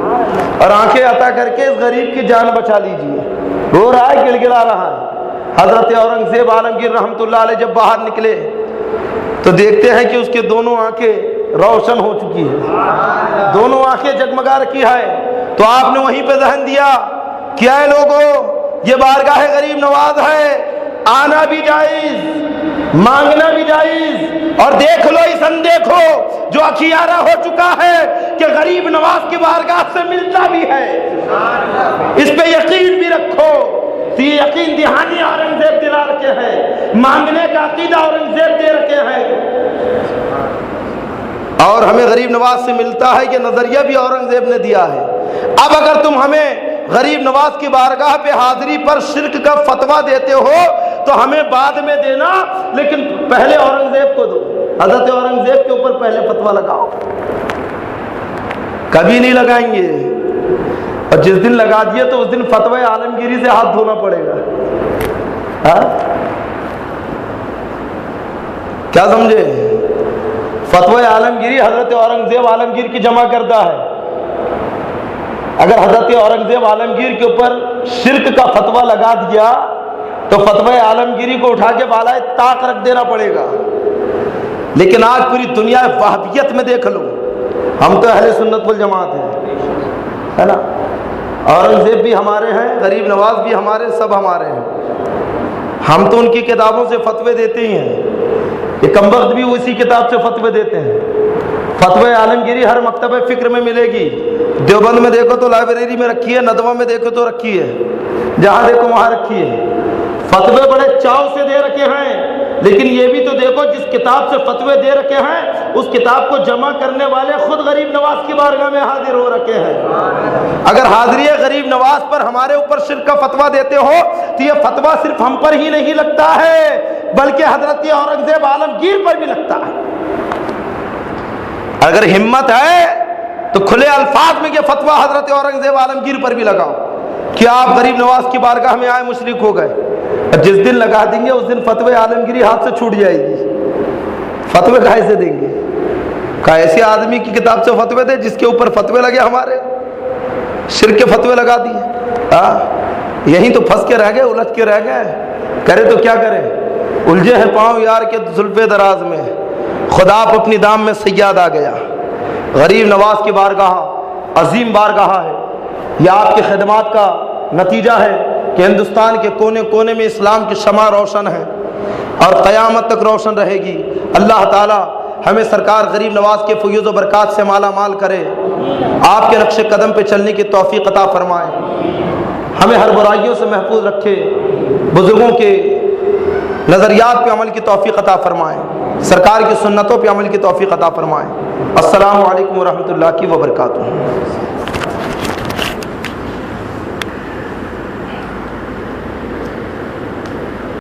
اور آنکھیں عطا کر کے اس غریب کی جان بچا لیجئے۔ رو رہا ہے، گڑ گڑا رہا ہے۔ حضرت اورنگزیب عالمگیر رحمۃ اللہ علیہ جب باہر نکلے تو دیکھتے ہیں کہ اس کے دونوں آنکھیں روشن ہو چکی ہے، دونوں آنکھیں جگمگا رکھی ہے۔ تو آپ نے وہیں پہ ذہن دیا، کیا ہے لوگوں، یہ بارگاہ غریب نواز ہے، آنا بھی جائز، مانگنا بھی جائز، اور دیکھ لو اس اندھے کو جو اکھیارا ہو چکا ہے کہ غریب نواز کی بارگاہ سے ملتا بھی ہے، اس پہ یقین بھی رکھو۔ تو یہ یقین دہانی اورنگزیب دلا رکھے ہیں، مانگنے کا عقیدہ اورنگزیب دے رکھے ہیں، اور ہمیں غریب نواز سے ملتا ہے، یہ نظریہ بھی اورنگزیب نے دیا ہے۔ اب اگر تم ہمیں غریب نواز کی بارگاہ پہ حاضری پر شرک کا فتویٰ دیتے ہو تو ہمیں بعد میں دینا، لیکن پہلے اورنگزیب کو دو۔ حضرت اورنگزیب کے اوپر پہلے فتویٰ لگاؤ۔ کبھی نہیں لگائیں گے، اور جس دن لگا دیے تو اس دن فتوی عالمگیری سے ہاتھ دھونا پڑے گا۔ ہاں کیا سمجھے؟ فتوی عالمگیری حضرت اورنگزیب عالمگیر کی جمع کردہ ہے۔ اگر حضرت اورنگزیب عالمگیر کے اوپر شرک کا فتویٰ لگا دیا تو فتوی عالمگیری کو اٹھا کے بالائے طاق رکھ دینا پڑے گا۔ لیکن آج پوری دنیا وہابیت میں دیکھ لو، ہم تو اہل سنت والجماعت ہیں، ہے نا؟ اورنگزیب بھی ہمارے ہیں، غریب نواز بھی ہمارے، سب ہمارے ہیں۔ ہم تو ان کی کتابوں سے فتوے دیتے ہی ہیں، یہ کمبخت بھی اسی کتاب سے فتوے دیتے ہیں۔ فتوی عالمگیری ہر مکتبہ فکر میں ملے گی، دیوبند میں دیکھو تو لائبریری میں رکھی ہے، ندوہ میں دیکھو تو رکھی ہے، جہاں دیکھو وہاں رکھی ہے۔ فتوے بڑے چاؤ سے دے رکھے ہیں، لیکن یہ بھی تو دیکھو جس کتاب سے فتوے دے رکھے ہیں اس کتاب کو جمع کرنے والے خود غریب نواز کی بارگاہ میں حاضر ہو رکھے ہیں۔ اگر حاضری غریب نواز پر ہمارے اوپر شرک کا فتویٰ دیتے ہو تو یہ فتویٰ صرف ہم پر ہی نہیں لگتا ہے بلکہ حضرت اورنگزیب عالمگیر پر بھی لگتا ہے۔ اگر ہمت ہے تو کھلے الفاظ میں یہ فتویٰ حضرت اورنگزیب عالمگیر پر بھی لگاؤ کہ آپ غریب نواز کی بارگاہ میں آئے مشرک ہو گئے۔ جس دن لگا دیں گے اس دن فتوی عالمگیری ہاتھ سے چھوٹ جائے گی۔ فتوے کہاں سے دیں گے؟ کہا ایسے آدمی کی کتاب سے فتوے دے جس کے اوپر فتوے لگے ہمارے، شرک کے فتوے لگا دیے۔ یہیں تو پھنس کے رہ گئے، الجھ کے رہ گئے، کرے تو کیا کرے؟ الجھے ہیں پاؤں یار کے زلف دراز میں، خدا آپ اپنی دام میں صیاد آ گیا۔ غریب نواز کی بارگاہ عظیم بارگاہ ہے، یہ آپ کی خدمات کا نتیجہ ہے کہ ہندوستان کے کونے کونے میں اسلام کی شمع روشن ہے اور قیامت تک روشن رہے گی۔ اللہ تعالی ہمیں سرکار غریب نواز کے فیوز و برکات سے مالا مال کرے، آپ کے نقش قدم پہ چلنے کی توفیق عطا فرمائے، ہمیں ہر برائیوں سے محفوظ رکھے، بزرگوں کے نظریات پہ عمل کی توفیق عطا فرمائے، سرکار کی سنتوں پہ عمل کی توفیق عطا فرمائے۔ السلام علیکم ورحمۃ اللہ وبرکاتہ۔